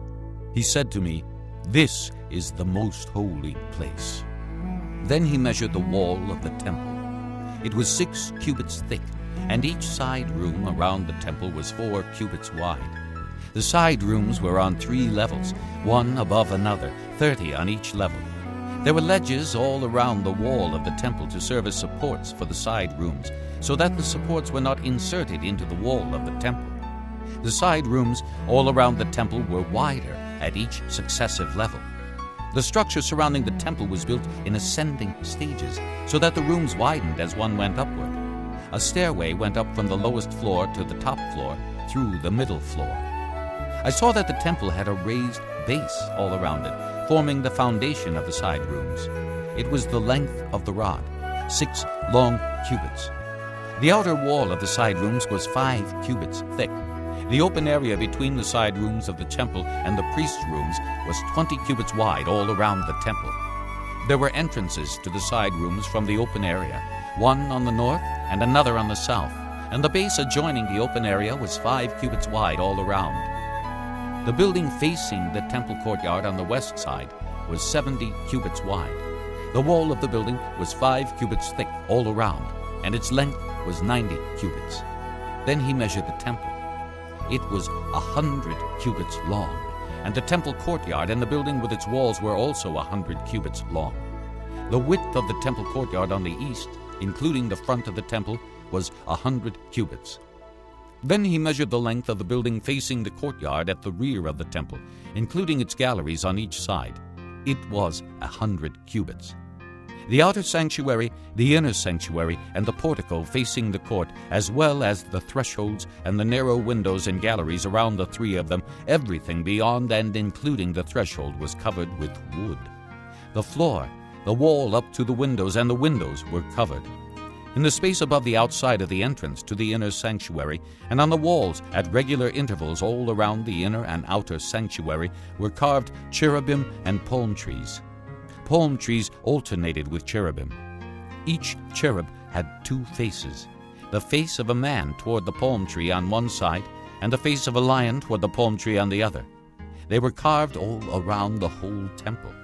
He said to me, "This is the most holy place." Then he measured the wall of the temple. It was 6 cubits thick, and each side room around the temple was 4 cubits wide. The side rooms were on 3 levels, one above another, 30 on each level. There were ledges all around the wall of the temple to serve as supports for the side rooms, so that the supports were not inserted into the wall of the temple. The side rooms all around the temple were wider at each successive level. The structure surrounding the temple was built in ascending stages, so that the rooms widened as one went upward. A stairway went up from the lowest floor to the top floor through the middle floor. I saw that the temple had a raised base all around it, forming the foundation of the side rooms. It was the length of the rod, 6 long cubits. The outer wall of the side rooms was 5 cubits thick. The open area between the side rooms of the temple and the priest's rooms was 20 cubits wide all around the temple. There were entrances to the side rooms from the open area, one on the north and another on the south, and the base adjoining the open area was 5 cubits wide all around. The building facing the temple courtyard on the west side was 70 cubits wide. The wall of the building was 5 cubits thick all around, and its length was 90 cubits. Then he measured the temple. It was 100 cubits long, and the temple courtyard and the building with its walls were also 100 cubits long. The width of the temple courtyard on the east, including the front of the temple, was 100 cubits. Then he measured the length of the building facing the courtyard at the rear of the temple, including its galleries on each side. It was 100 cubits. The outer sanctuary, the inner sanctuary, and the portico facing the court, as well as the thresholds and the narrow windows and galleries around the 3 of them, everything beyond and including the threshold was covered with wood. The floor, the wall up to the windows, and the windows were covered. In the space above the outside of the entrance to the inner sanctuary, and on the walls at regular intervals all around the inner and outer sanctuary, were carved cherubim and palm trees. Palm trees alternated with cherubim. Each cherub had 2 faces, the face of a man toward the palm tree on one side, and the face of a lion toward the palm tree on the other. They were carved all around the whole temple.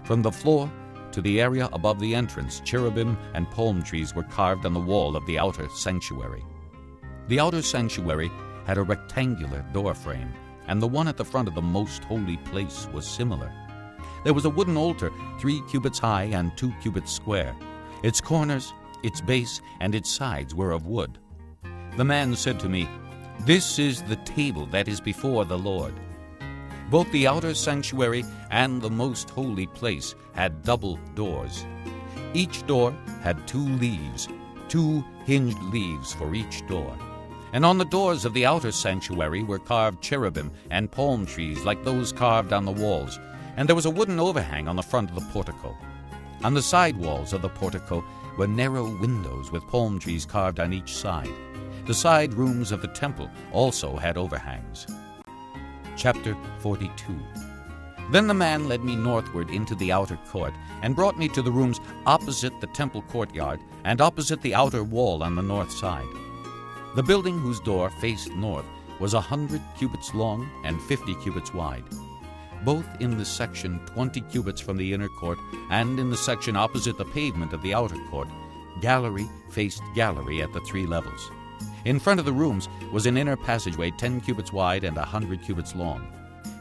From the floor to the area above the entrance, cherubim and palm trees were carved on the wall of the outer sanctuary. The outer sanctuary had a rectangular door frame, and the one at the front of the most holy place was similar. There was a wooden altar 3 cubits high and 2 cubits square. Its corners, its base, and its sides were of wood. The man said to me, "This is the table that is before the Lord." Both the outer sanctuary and the most holy place had double doors. Each door had 2 leaves, 2 hinged leaves for each door. And on the doors of the outer sanctuary were carved cherubim and palm trees like those carved on the walls, and there was a wooden overhang on the front of the portico. On the side walls of the portico were narrow windows with palm trees carved on each side. The side rooms of the temple also had overhangs. Chapter 42. Then the man led me northward into the outer court, and brought me to the rooms opposite the temple courtyard, and opposite the outer wall on the north side. The building whose door faced north was 100 cubits long and 50 cubits wide. Both in the section 20 cubits from the inner court, and in the section opposite the pavement of the outer court, gallery faced gallery at the 3 levels. In front of the rooms was an inner passageway 10 cubits wide and 100 cubits long.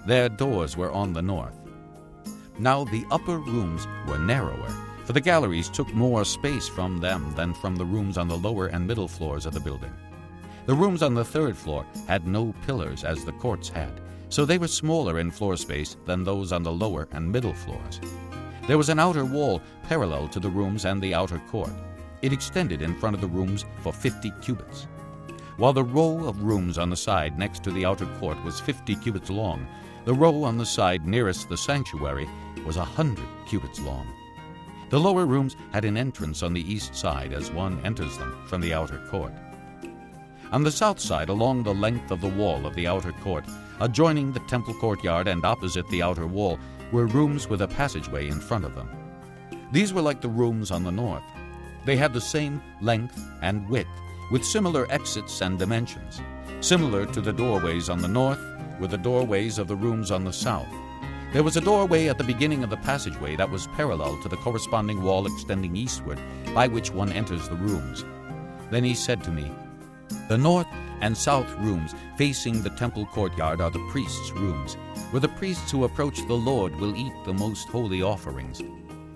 Their doors were on the north. Now the upper rooms were narrower, for the galleries took more space from them than from the rooms on the lower and middle floors of the building. The rooms on the 3rd floor had no pillars as the courts had, so they were smaller in floor space than those on the lower and middle floors. There was an outer wall parallel to the rooms and the outer court. It extended in front of the rooms for 50 cubits. While the row of rooms on the side next to the outer court was 50 cubits long, the row on the side nearest the sanctuary was 100 cubits long. The lower rooms had an entrance on the east side as one enters them from the outer court. On the south side, along the length of the wall of the outer court, adjoining the temple courtyard and opposite the outer wall, were rooms with a passageway in front of them. These were like the rooms on the north. They had the same length and width, with similar exits and dimensions. Similar to the doorways on the north were the doorways of the rooms on the south. There was a doorway at the beginning of the passageway that was parallel to the corresponding wall extending eastward, by which one enters the rooms. Then he said to me, "The north and south rooms facing the temple courtyard are the priests' rooms, where the priests who approach the Lord will eat the most holy offerings.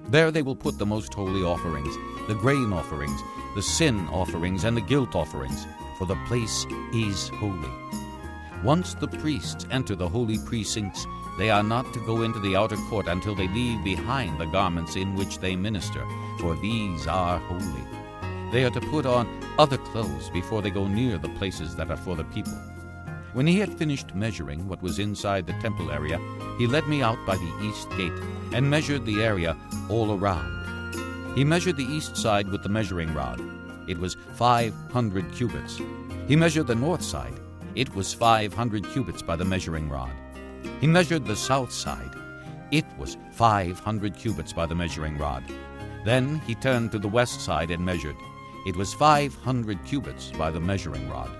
There they will put the most holy offerings, the grain offerings, the sin offerings, and the guilt offerings, for the place is holy. Once the priests enter the holy precincts, they are not to go into the outer court until they leave behind the garments in which they minister, for these are holy. They are to put on other clothes before they go near the places that are for the people." When he had finished measuring what was inside the temple area, he led me out by the east gate and measured the area all around. He measured the east side with the measuring rod. It was 500 cubits. He measured the north side. It was 500 cubits by the measuring rod. He measured the south side. It was 500 cubits by the measuring rod. Then he turned to the west side and measured. It was 500 cubits by the measuring rod.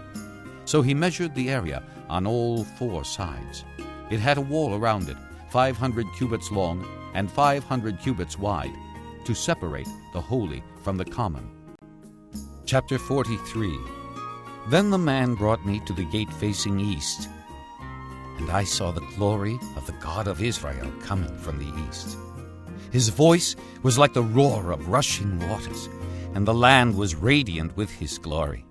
So he measured the area on all 4 sides. It had a wall around it, 500 cubits long and 500 cubits wide, to separate the holy from the common. Chapter 43. Then the man brought me to the gate facing east, and I saw the glory of the God of Israel coming from the east. His voice was like the roar of rushing waters, and the land was radiant with his glory.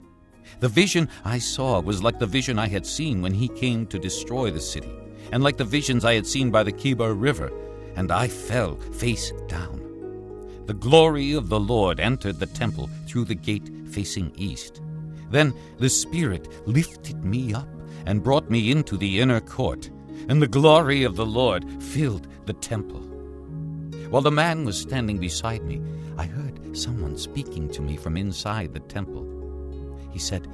The vision I saw was like the vision I had seen when he came to destroy the city, and like the visions I had seen by the Kibar River, and I fell face down. The glory of the Lord entered the temple through the gate facing east. Then the Spirit lifted me up and brought me into the inner court, and the glory of the Lord filled the temple. While the man was standing beside me, I heard someone speaking to me from inside the temple. He said,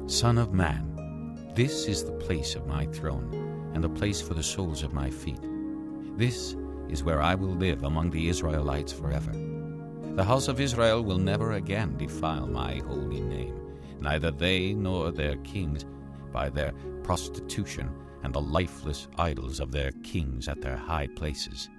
"Son of man, this is the place of my throne, and the place for the soles of my feet. This is where I will live among the Israelites forever. The house of Israel will never again defile my holy name, neither they nor their kings, by their prostitution and the lifeless idols of their kings at their high places.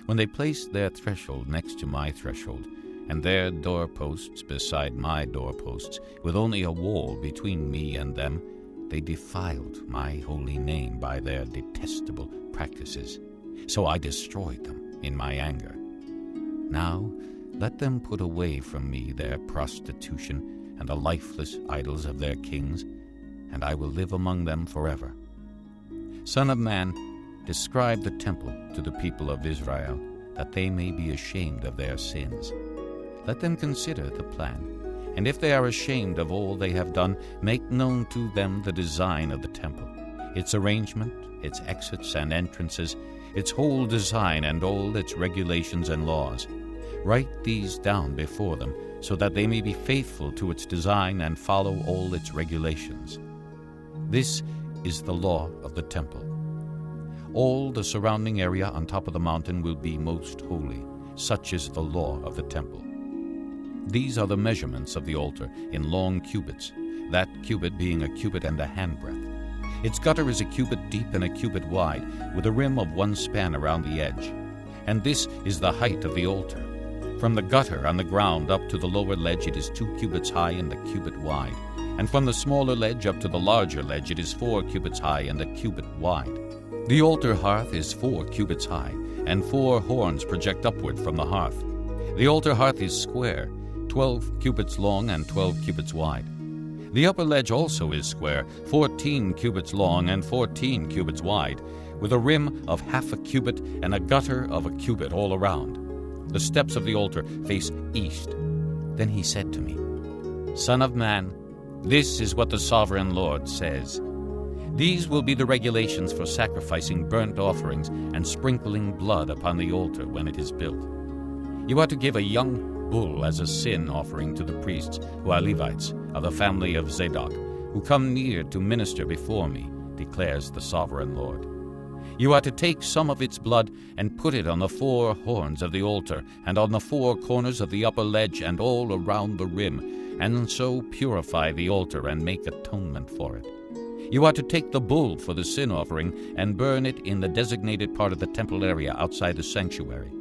When they placed their threshold next to my threshold, and their doorposts beside my doorposts, with only a wall between me and them, they defiled my holy name by their detestable practices. So I destroyed them in my anger. Now let them put away from me their prostitution and the lifeless idols of their kings, and I will live among them forever. Son of man, describe the temple to the people of Israel, that they may be ashamed of their sins. Let them consider the plan, and if they are ashamed of all they have done, make known to them the design of the temple, its arrangement, its exits and entrances, its whole design and all its regulations and laws. Write these down before them, so that they may be faithful to its design and follow all its regulations. This is the law of the temple. All the surrounding area on top of the mountain will be most holy. Such is the law of the temple. These are the measurements of the altar in long cubits, that cubit being a cubit and a handbreadth. Its gutter is a cubit deep and a cubit wide, with a rim of 1 span around the edge. And this is the height of the altar. From the gutter on the ground up to the lower ledge it is 2 cubits high and a cubit wide. And from the smaller ledge up to the larger ledge it is 4 cubits high and a cubit wide. The altar hearth is 4 cubits high, and 4 horns project upward from the hearth. The altar hearth is square, 12 cubits long and 12 cubits wide. The upper ledge also is square, 14 cubits long and 14 cubits wide, with a rim of half a cubit and a gutter of a cubit all around. The steps of the altar face east. Then he said to me, "Son of man, this is what the sovereign Lord says. These will be the regulations for sacrificing burnt offerings and sprinkling blood upon the altar when it is built. You are to give a young bull as a sin offering to the priests, who are Levites, of the family of Zadok, who come near to minister before me, declares the sovereign Lord. You are to take some of its blood and put it on the 4 horns of the altar, and on the 4 corners of the upper ledge, and all around the rim, and so purify the altar and make atonement for it. You are to take the bull for the sin offering and burn it in the designated part of the temple area outside the sanctuary.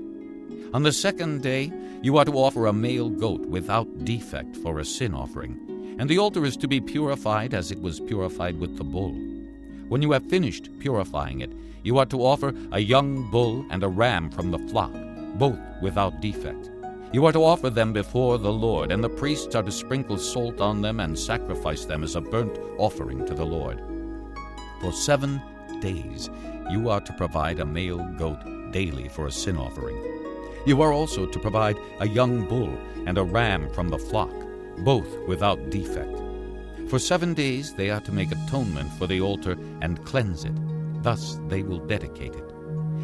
On the 2nd day, you are to offer a male goat without defect for a sin offering, and the altar is to be purified as it was purified with the bull. When you have finished purifying it, you are to offer a young bull and a ram from the flock, both without defect. You are to offer them before the Lord, and the priests are to sprinkle salt on them and sacrifice them as a burnt offering to the Lord. For 7 days you are to provide a male goat daily for a sin offering. You are also to provide a young bull and a ram from the flock, both without defect. For 7 days they are to make atonement for the altar and cleanse it. Thus they will dedicate it.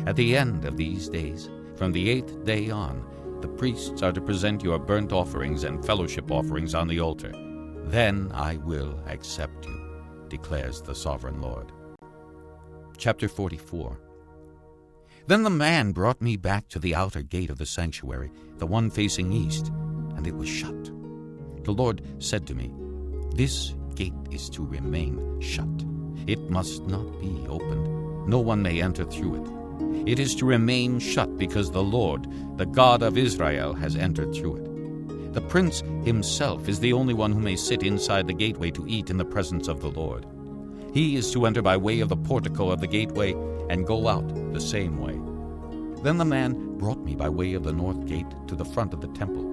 At the end of these days, from the 8th day on, the priests are to present your burnt offerings and fellowship offerings on the altar. Then I will accept you, declares the sovereign Lord. Chapter 44. Then the man brought me back to the outer gate of the sanctuary, the one facing east, and it was shut. The Lord said to me, "This gate is to remain shut. It must not be opened. No one may enter through it. It is to remain shut because the Lord, the God of Israel, has entered through it. The prince himself is the only one who may sit inside the gateway to eat in the presence of the Lord. He is to enter by way of the portico of the gateway and go out the same way." Then the man brought me by way of the north gate to the front of the temple.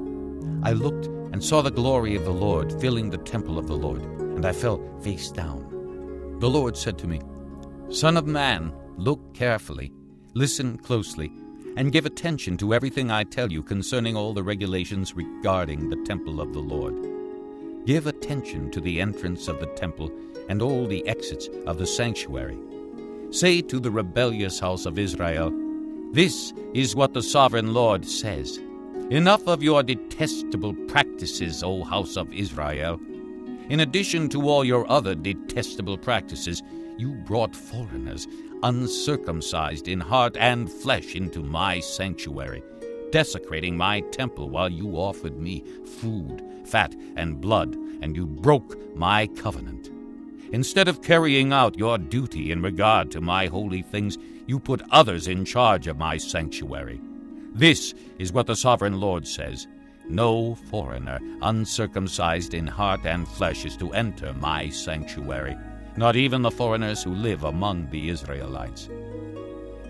I looked and saw the glory of the Lord filling the temple of the Lord, and I fell face down. The Lord said to me, "Son of man, look carefully, listen closely, and give attention to everything I tell you concerning all the regulations regarding the temple of the Lord. Give attention to the entrance of the temple and all the exits of the sanctuary. Say to the rebellious house of Israel, This is what the sovereign Lord says. Enough of your detestable practices, O house of Israel. In addition to all your other detestable practices, you brought foreigners, uncircumcised in heart and flesh, into my sanctuary, desecrating my temple while you offered me food, fat, and blood, and you broke my covenant. Instead of carrying out your duty in regard to my holy things, you put others in charge of my sanctuary. This is what the sovereign Lord says. No foreigner, uncircumcised in heart and flesh, is to enter my sanctuary, not even the foreigners who live among the Israelites.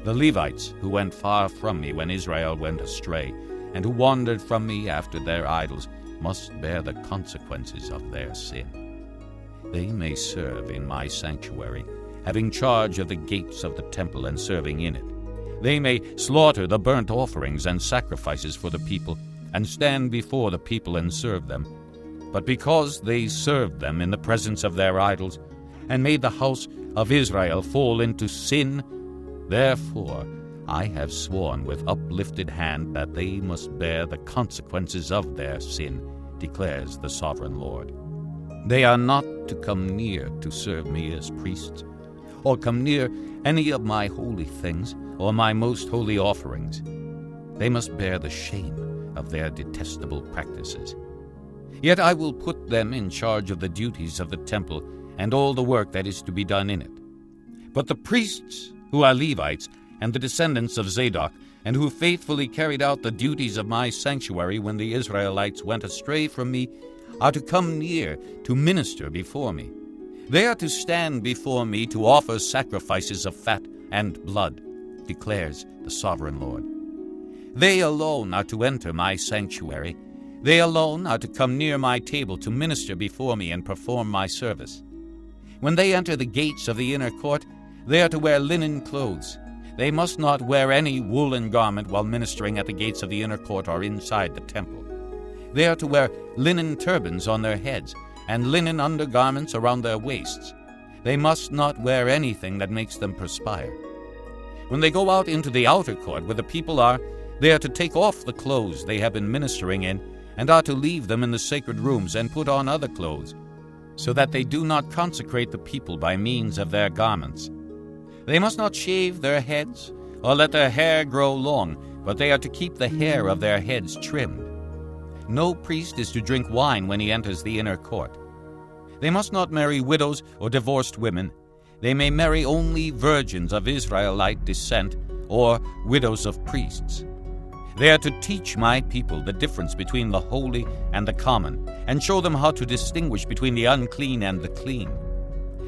The Levites, who went far from me when Israel went astray, and who wandered from me after their idols, must bear the consequences of their sin. They may serve in my sanctuary, having charge of the gates of the temple and serving in it. They may slaughter the burnt offerings and sacrifices for the people, and stand before the people and serve them. But because they served them in the presence of their idols, and made the house of Israel fall into sin, therefore I have sworn with uplifted hand that they must bear the consequences of their sin, declares the sovereign Lord. They are not to come near to serve me as priests, or come near any of my holy things, or my most holy offerings. They must bear the shame of their detestable practices. Yet I will put them in charge of the duties of the temple and all the work that is to be done in it. But the priests, who are Levites, and the descendants of Zadok, and who faithfully carried out the duties of my sanctuary when the Israelites went astray from me, are to come near to minister before me. They are to stand before me to offer sacrifices of fat and blood, declares the sovereign Lord. They alone are to enter my sanctuary. They alone are to come near my table to minister before me and perform my service. When they enter the gates of the inner court, they are to wear linen clothes. They must not wear any woolen garment while ministering at the gates of the inner court or inside the temple. They are to wear linen turbans on their heads and linen undergarments around their waists. They must not wear anything that makes them perspire. When they go out into the outer court where the people are, they are to take off the clothes they have been ministering in, and are to leave them in the sacred rooms and put on other clothes, so that they do not consecrate the people by means of their garments. They must not shave their heads or let their hair grow long, but they are to keep the hair of their heads trimmed. No priest is to drink wine when he enters the inner court. They must not marry widows or divorced women. They may marry only virgins of Israelite descent or widows of priests. They are to teach my people the difference between the holy and the common, and show them how to distinguish between the unclean and the clean.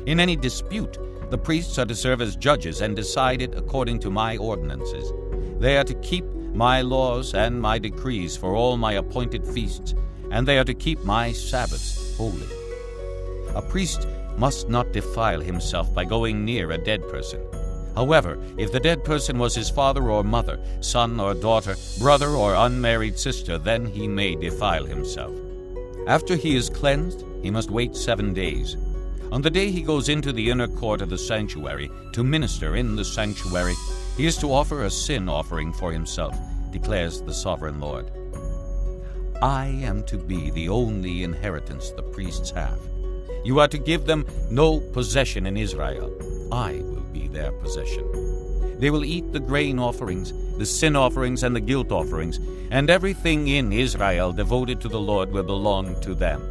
In any dispute, the priests are to serve as judges and decide it according to my ordinances. They are to keep my laws and my decrees for all my appointed feasts, and they are to keep my Sabbaths holy. A priest must not defile himself by going near a dead person. However, if the dead person was his father or mother, son or daughter, brother or unmarried sister, then he may defile himself. After he is cleansed, he must wait 7 days. On the day he goes into the inner court of the sanctuary to minister in the sanctuary, he is to offer a sin offering for himself, declares the sovereign Lord. I am to be the only inheritance the priests have. You are to give them no possession in Israel. I will be their possession. They will eat the grain offerings, the sin offerings, and the guilt offerings, and everything in Israel devoted to the Lord will belong to them.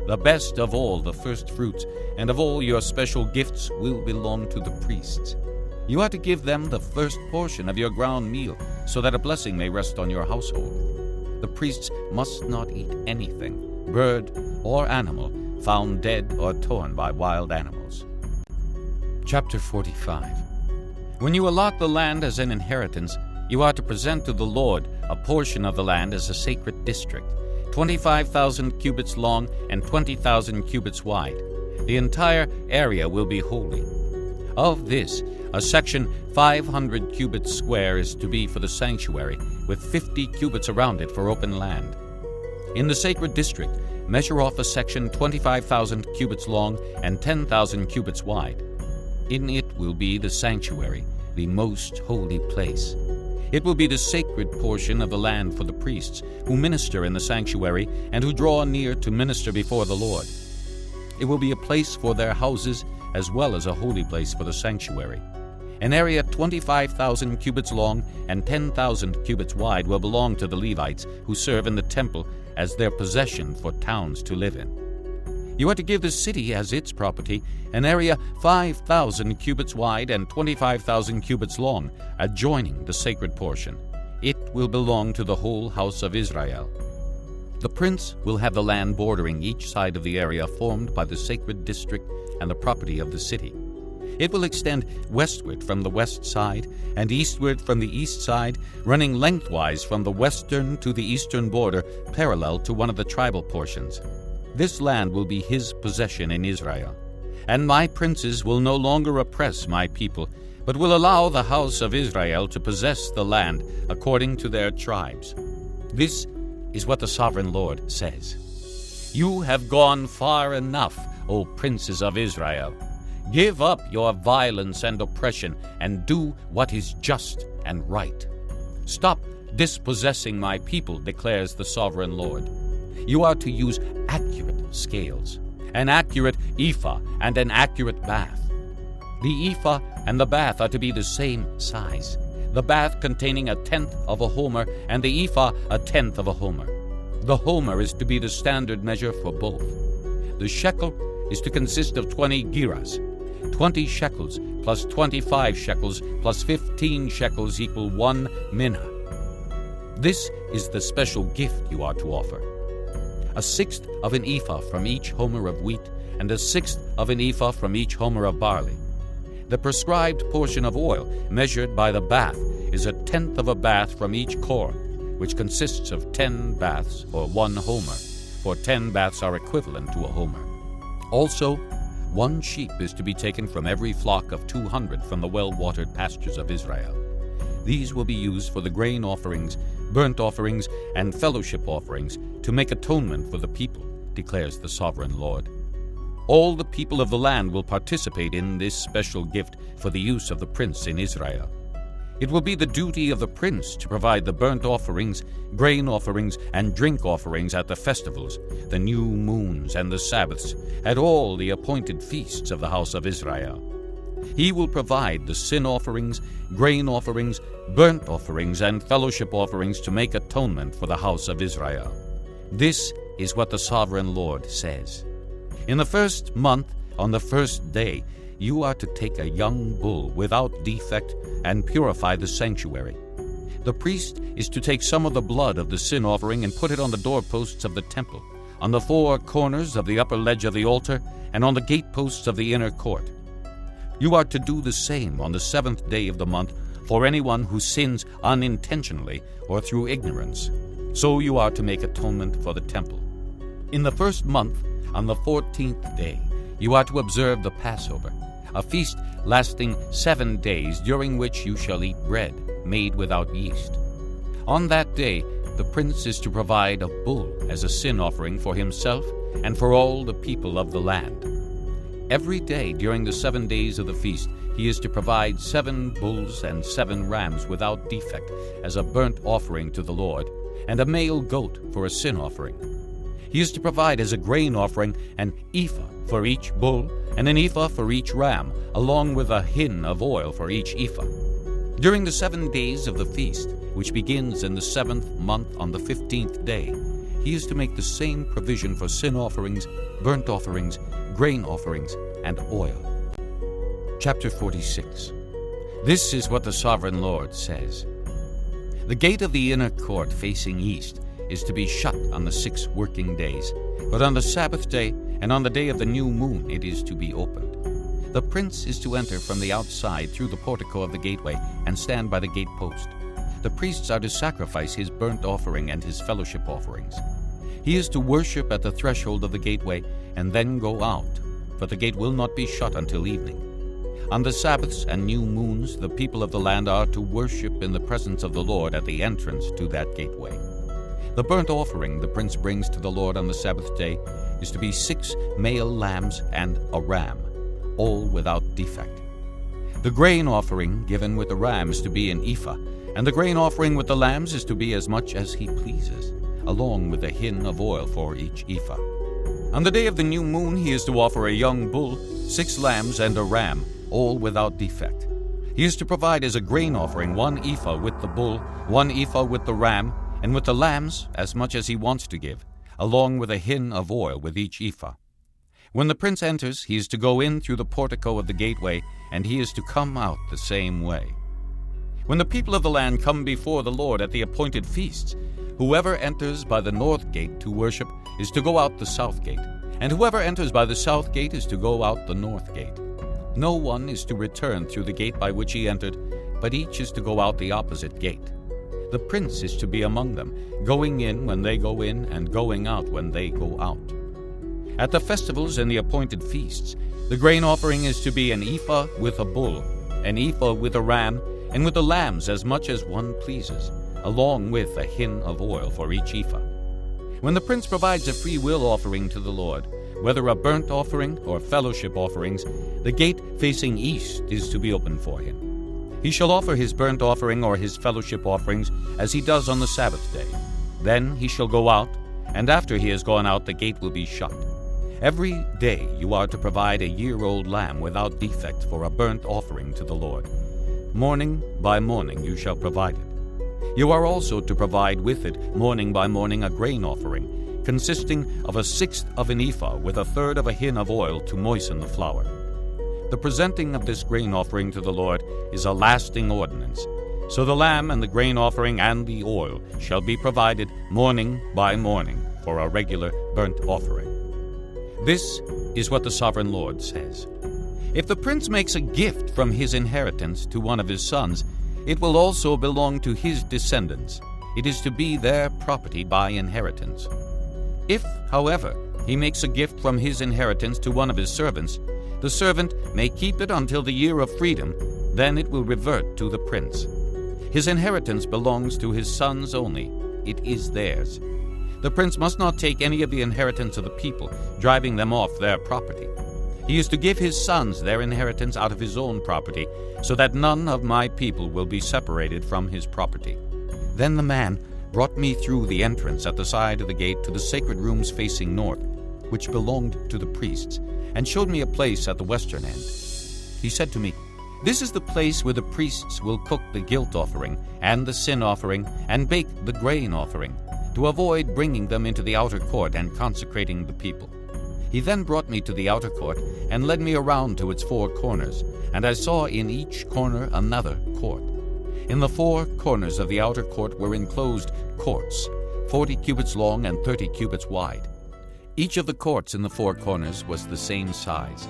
The best of all the first fruits and of all your special gifts will belong to the priests. You are to give them the first portion of your ground meal, so that a blessing may rest on your household. The priests must not eat anything, bird or animal, found dead or torn by wild animals. Chapter 45. When you allot the land as an inheritance, you are to present to the Lord a portion of the land as a sacred district, 25,000 cubits long and 20,000 cubits wide. The entire area will be holy. Of this, a section 500 cubits square is to be for the sanctuary, with 50 cubits around it for open land. In the sacred district, measure off a section 25,000 cubits long and 10,000 cubits wide. In it will be the sanctuary, the most holy place. It will be the sacred portion of the land for the priests who minister in the sanctuary and who draw near to minister before the Lord. It will be a place for their houses as well as a holy place for the sanctuary. An area 25,000 cubits long and 10,000 cubits wide will belong to the Levites who serve in the temple as their possession for towns to live in. You are to give the city as its property an area 5,000 cubits wide and 25,000 cubits long, adjoining the sacred portion. It will belong to the whole house of Israel. The prince will have the land bordering each side of the area formed by the sacred district and the property of the city. It will extend westward from the west side and eastward from the east side, running lengthwise from the western to the eastern border, parallel to one of the tribal portions. This land will be his possession in Israel. And my princes will no longer oppress my people, but will allow the house of Israel to possess the land according to their tribes. This is what the sovereign Lord says. You have gone far enough, O princes of Israel. Give up your violence and oppression and do what is just and right. Stop dispossessing my people, declares the sovereign Lord. You are to use accurate scales, an accurate ephah and an accurate bath. The ephah and the bath are to be the same size, the bath containing 1/10 of a homer and the ephah 1/10 of a homer. The homer is to be the standard measure for both. The shekel is to consist of 20 gerahs. 20 shekels plus 25 shekels plus 15 shekels equal 1 minna. This is the special gift you are to offer. 1/6 of an ephah from each homer of wheat, and 1/6 of an ephah from each homer of barley. The prescribed portion of oil, measured by the bath, is 1/10 of a bath from each core, which consists of 10 baths, or 1 homer, for 10 baths are equivalent to a homer. Also, 1 sheep is to be taken from every flock of 200 from the well-watered pastures of Israel. These will be used for the grain offerings, burnt offerings, and fellowship offerings to make atonement for the people, declares the sovereign Lord. All the people of the land will participate in this special gift for the use of the prince in Israel. It will be the duty of the prince to provide the burnt offerings, grain offerings, and drink offerings at the festivals, the new moons, and the Sabbaths, at all the appointed feasts of the house of Israel. He will provide the sin offerings, grain offerings, burnt offerings, and fellowship offerings to make atonement for the house of Israel. This is what the sovereign Lord says. In the first month, on the first day, you are to take a young bull without defect and purify the sanctuary. The priest is to take some of the blood of the sin offering and put it on the doorposts of the temple, on the 4 corners of the upper ledge of the altar, and on the gateposts of the inner court. You are to do the same on the 7th day of the month for anyone who sins unintentionally or through ignorance. So you are to make atonement for the temple. In the first month, on the 14th day, you are to observe the Passover, a feast lasting 7 days, during which you shall eat bread made without yeast. On that day, the prince is to provide a bull as a sin offering for himself and for all the people of the land. Every day during the 7 days of the feast, he is to provide 7 bulls and 7 rams without defect as a burnt offering to the Lord, and a male goat for a sin offering. He is to provide as a grain offering an ephah for each bull and an ephah for each ram, along with a hin of oil for each ephah. During the 7 days of the feast, which begins in the 7th month on the 15th day, he is to make the same provision for sin offerings, burnt offerings, grain offerings, and oil. Chapter 46. This is what the sovereign Lord says. The gate of the inner court facing east is to be shut on the 6 working days, but on the Sabbath day and on the day of the new moon it is to be opened. The prince is to enter from the outside through the portico of the gateway and stand by the gate post. The priests are to sacrifice his burnt offering and his fellowship offerings. He is to worship at the threshold of the gateway and then go out, for the gate will not be shut until evening. On the Sabbaths and new moons, the people of the land are to worship in the presence of the Lord at the entrance to that gateway. The burnt offering the prince brings to the Lord on the Sabbath day is to be 6 male lambs and a ram, all without defect. The grain offering given with the ram is to be an ephah, And the grain offering with the lambs is to be as much as he pleases, along with a hin of oil for each ephah. On the day of the new moon he is to offer a young bull, 6 lambs, and a ram, all without defect. He is to provide as a grain offering 1 ephah with the bull, 1 ephah with the ram, and with the lambs as much as he wants to give, along with a hin of oil with each ephah. When the prince enters, he is to go in through the portico of the gateway, and he is to come out the same way. When the people of the land come before the Lord at the appointed feasts, whoever enters by the north gate to worship is to go out the south gate, and whoever enters by the south gate is to go out the north gate. No one is to return through the gate by which he entered, but each is to go out the opposite gate. The prince is to be among them, going in when they go in, and going out when they go out. At the festivals and the appointed feasts, the grain offering is to be an ephah with a bull, an ephah with a ram, and with the lambs as much as one pleases, along with a hin of oil for each ephah. When the prince provides a free will offering to the Lord, whether a burnt offering or fellowship offerings, the gate facing east is to be opened for him. He shall offer his burnt offering or his fellowship offerings as he does on the Sabbath day. Then he shall go out, and after he has gone out the gate will be shut. Every day you are to provide a year-old lamb without defect for a burnt offering to the Lord. Morning by morning you shall provide it. You are also to provide with it morning by morning a grain offering, consisting of 1/6 of an ephah with 1/3 of a hin of oil to moisten the flour. The presenting of this grain offering to the Lord is a lasting ordinance. So the lamb and the grain offering and the oil shall be provided morning by morning for a regular burnt offering. This is what the sovereign Lord says. If the prince makes a gift from his inheritance to one of his sons, it will also belong to his descendants. It is to be their property by inheritance. If, however, he makes a gift from his inheritance to one of his servants, the servant may keep it until the year of freedom, then it will revert to the prince. His inheritance belongs to his sons only. It is theirs. The prince must not take any of the inheritance of the people, driving them off their property. He is to give his sons their inheritance out of his own property, so that none of my people will be separated from his property. Then the man brought me through the entrance at the side of the gate to the sacred rooms facing north, which belonged to the priests, and showed me a place at the western end. He said to me, "This is the place where the priests will cook the guilt offering and the sin offering and bake the grain offering, to avoid bringing them into the outer court and consecrating the people." He then brought me to the outer court and led me around to its 4 corners, and I saw in each corner another court. In the 4 corners of the outer court were enclosed courts, 40 cubits long and 30 cubits wide. Each of the courts in the 4 corners was the same size.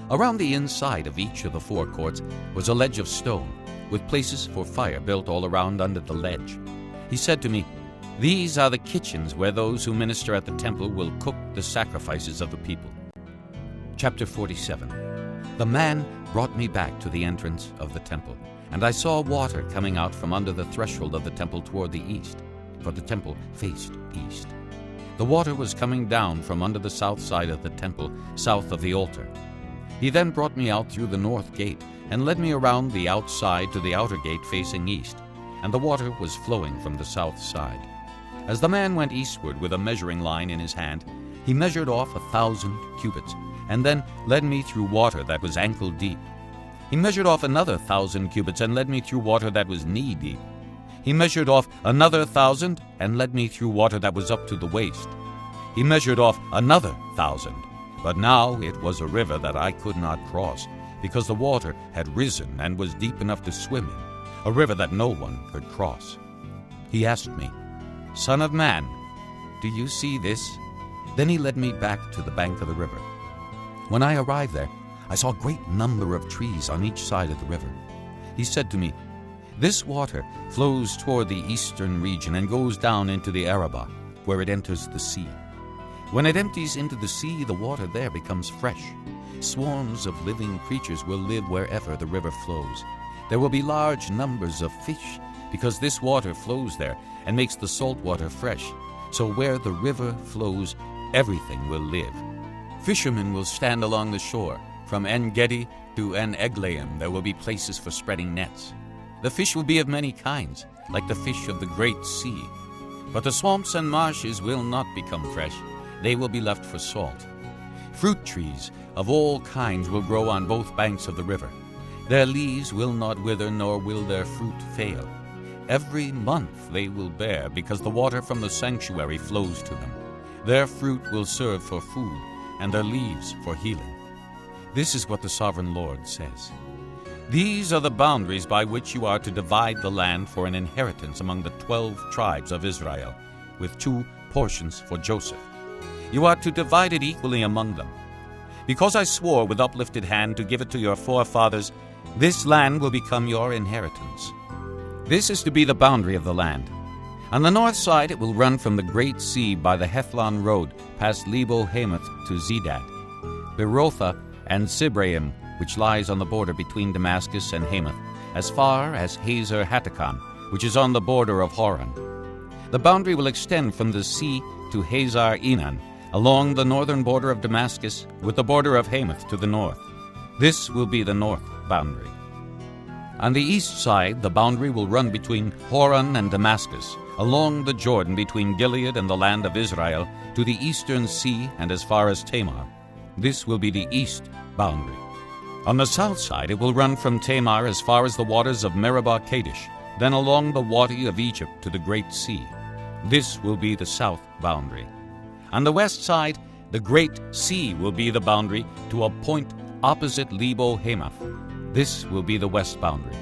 Around the inside of each of the 4 courts was a ledge of stone, with places for fire built all around under the ledge. He said to me, "These are the kitchens where those who minister at the temple will cook the sacrifices of the people." Chapter 47. The man brought me back to the entrance of the temple, and I saw water coming out from under the threshold of the temple toward the east, for the temple faced east. The water was coming down from under the south side of the temple, south of the altar. He then brought me out through the north gate, and led me around the outside to the outer gate facing east, and the water was flowing from the south side. As the man went eastward with a measuring line in his hand, he measured off 1,000 cubits, and then led me through water that was ankle deep. He measured off another 1,000 cubits and led me through water that was knee deep. He measured off another 1,000 and led me through water that was up to the waist. He measured off another 1,000, but now it was a river that I could not cross, because the water had risen and was deep enough to swim in, a river that no one could cross. He asked me, "Son of man, do you see this?" Then he led me back to the bank of the river. When I arrived there, I saw a great number of trees on each side of the river. He said to me, "This water flows toward the eastern region and goes down into the Arabah, where it enters the sea. When it empties into the sea, the water there becomes fresh. Swarms of living creatures will live wherever the river flows. There will be large numbers of fish, because this water flows there and makes the salt water fresh. So where the river flows, everything will live. Fishermen will stand along the shore. From En-Gedi to En-Eglaim there will be places for spreading nets. The fish will be of many kinds, like the fish of the great sea. But the swamps and marshes will not become fresh. They will be left for salt. Fruit trees of all kinds will grow on both banks of the river. Their leaves will not wither, nor will their fruit fail. Every month they will bear, because the water from the sanctuary flows to them. Their fruit will serve for food, and their leaves for healing. This is what the sovereign Lord says. These are the boundaries by which you are to divide the land for an inheritance among the 12 tribes of Israel, with 2 portions for Joseph. You are to divide it equally among them. Because I swore with uplifted hand to give it to your forefathers, this land will become your inheritance. This is to be the boundary of the land. On the north side it will run from the great sea by the Hethlon road, past Lebo-Hamath to Zedad, Berotha and Sibraim, which lies on the border between Damascus and Hamath, as far as Hazar-Hatticon, which is on the border of Hauran. The boundary will extend from the sea to Hazar-Enan, along the northern border of Damascus, with the border of Hamath to the north. This will be the north boundary. On the east side, the boundary will run between Hauran and Damascus, along the Jordan between Gilead and the land of Israel, to the eastern sea and as far as Tamar. This will be the east boundary. On the south side, it will run from Tamar as far as the waters of Meribah Kadesh, then along the Wadi of Egypt to the great sea. This will be the south boundary. On the west side, the great sea will be the boundary to a point opposite Lebo-Hamath. This will be the west boundary.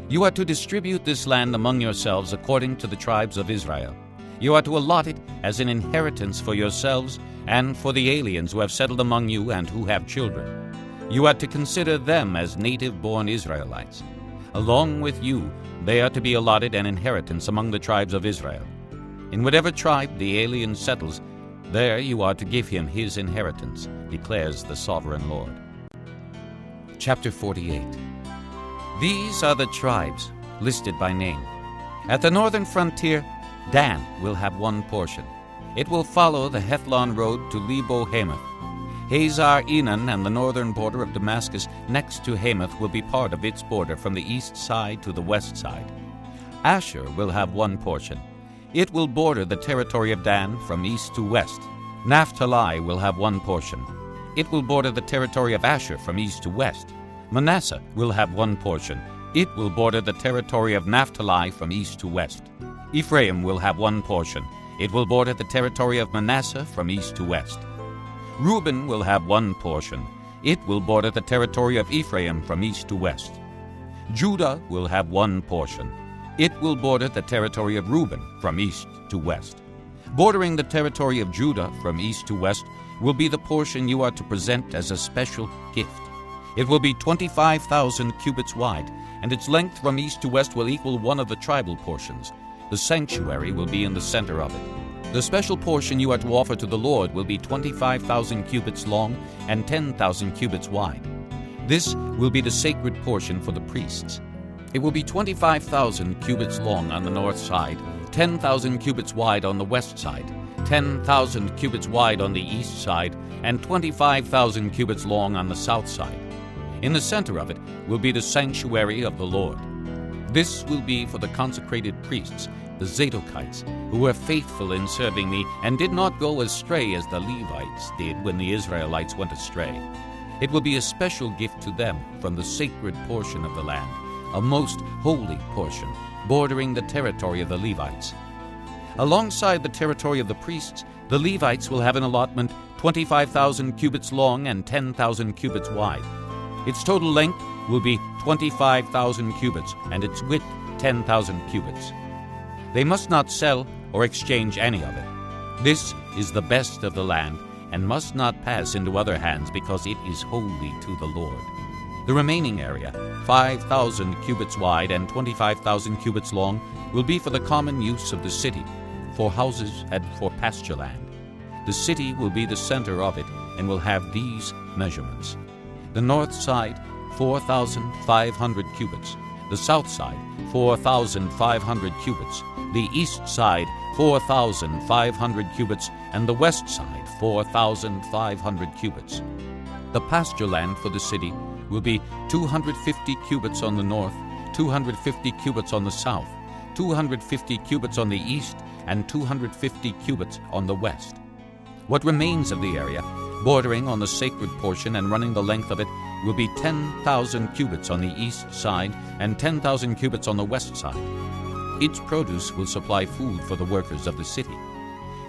You are to distribute this land among yourselves according to the tribes of Israel. You are to allot it as an inheritance for yourselves and for the aliens who have settled among you and who have children. You are to consider them as native-born Israelites. Along with you, they are to be allotted an inheritance among the tribes of Israel. In whatever tribe the alien settles, there you are to give him his inheritance, declares the sovereign Lord. Chapter 48. These are the tribes listed by name. At the northern frontier, Dan will have 1 portion. It will follow the Hethlon road to Lebo-Hamath. Hazar-Enan and the northern border of Damascus next to Hamath will be part of its border from the east side to the west side. Asher will have 1 portion. It will border the territory of Dan from east to west. Naphtali will have 1 portion. It will border the territory of Asher from east to west. Manasseh will have 1 portion. It will border the territory of Naphtali from east to west. Ephraim will have 1 portion. It will border the territory of Manasseh from east to west. Reuben will have 1 portion. It will border the territory of Ephraim from east to west. Judah will have 1 portion. It will border the territory of Reuben from east to west. Bordering the territory of Judah from east to west will be the portion you are to present as a special gift. It will be 25,000 cubits wide, and its length from east to west will equal one of the tribal portions. The sanctuary will be in the center of it. The special portion you are to offer to the Lord will be 25,000 cubits long and 10,000 cubits wide. This will be the sacred portion for the priests. It will be 25,000 cubits long on the north side, 10,000 cubits wide on the west side, 10,000 cubits wide on the east side, and 25,000 cubits long on the south side. In the center of it will be the sanctuary of the Lord. This will be for the consecrated priests, the Zadokites, who were faithful in serving me and did not go astray as the Levites did when the Israelites went astray. It will be a special gift to them from the sacred portion of the land, a most holy portion, bordering the territory of the Levites. Alongside the territory of the priests, the Levites will have an allotment 25,000 cubits long and 10,000 cubits wide. Its total length will be 25,000 cubits, and its width 10,000 cubits. They must not sell or exchange any of it. This is the best of the land, and must not pass into other hands, because it is holy to the Lord. The remaining area, 5,000 cubits wide and 25,000 cubits long, will be for the common use of the city, for houses and for pasture land. The city will be the center of it, and will have these measurements. The north side, 4,500 cubits. The south side, 4,500 cubits. The east side, 4,500 cubits. And the west side, 4,500 cubits. The pasture land for the city will be 250 cubits on the north, 250 cubits on the south, 250 cubits on the east, and 250 cubits on the west. What remains of the area, bordering on the sacred portion and running the length of it, will be 10,000 cubits on the east side and 10,000 cubits on the west side. Its produce will supply food for the workers of the city.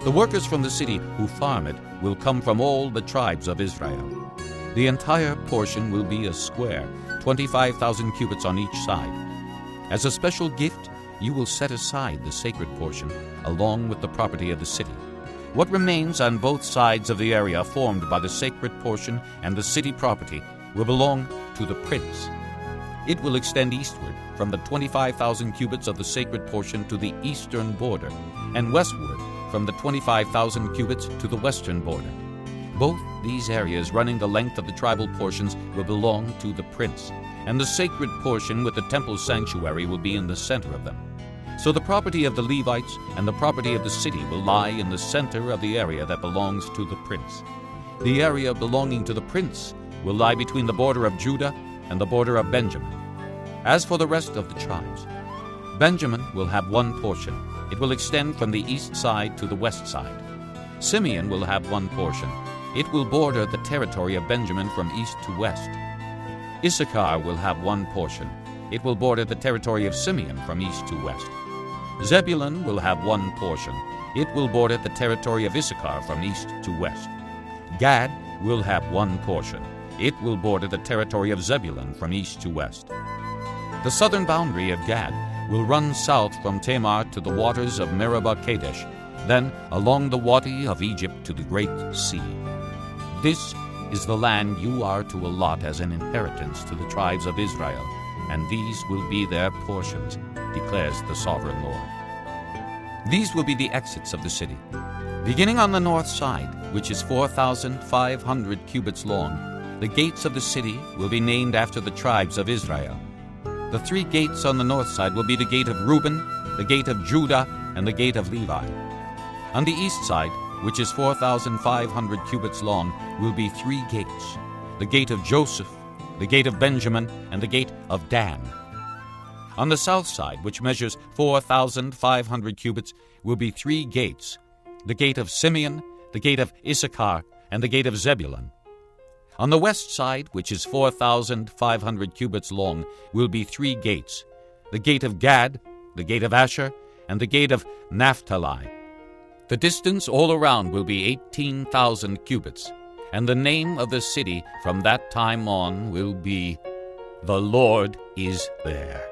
The workers from the city who farm it will come from all the tribes of Israel. The entire portion will be a square, 25,000 cubits on each side. As a special gift, you will set aside the sacred portion along with the property of the city. What remains on both sides of the area formed by the sacred portion and the city property will belong to the prince. It will extend eastward from the 25,000 cubits of the sacred portion to the eastern border, and westward from the 25,000 cubits to the western border. Both these areas running the length of the tribal portions will belong to the prince, and the sacred portion with the temple sanctuary will be in the center of them. So the property of the Levites and the property of the city will lie in the center of the area that belongs to the prince. The area belonging to the prince will lie between the border of Judah and the border of Benjamin. As for the rest of the tribes, Benjamin will have one portion. It will extend from the east side to the west side. Simeon will have one portion. It will border the territory of Benjamin from east to west. Issachar will have one portion. It will border the territory of Simeon from east to west. Zebulun will have one portion. It will border the territory of Issachar from east to west. Gad will have one portion. It will border the territory of Zebulun from east to west. The southern boundary of Gad will run south from Tamar to the waters of Meribah Kadesh, then along the Wadi of Egypt to the Great Sea. This is the land you are to allot as an inheritance to the tribes of Israel, and these will be their portions, declares the sovereign Lord. These will be the exits of the city. Beginning on the north side, which is 4,500 cubits long, the gates of the city will be named after the tribes of Israel. The three gates on the north side will be the gate of Reuben, the gate of Judah, and the gate of Levi. On the east side, which is 4,500 cubits long, will be three gates: the gate of Joseph, the gate of Benjamin, and the gate of Dan. On the south side, which measures 4,500 cubits, will be three gates: the gate of Simeon, the gate of Issachar, and the gate of Zebulun. On the west side, which is 4,500 cubits long, will be three gates: the gate of Gad, the gate of Asher, and the gate of Naphtali. The distance all around will be 18,000 cubits, and the name of the city from that time on will be, "The Lord is there."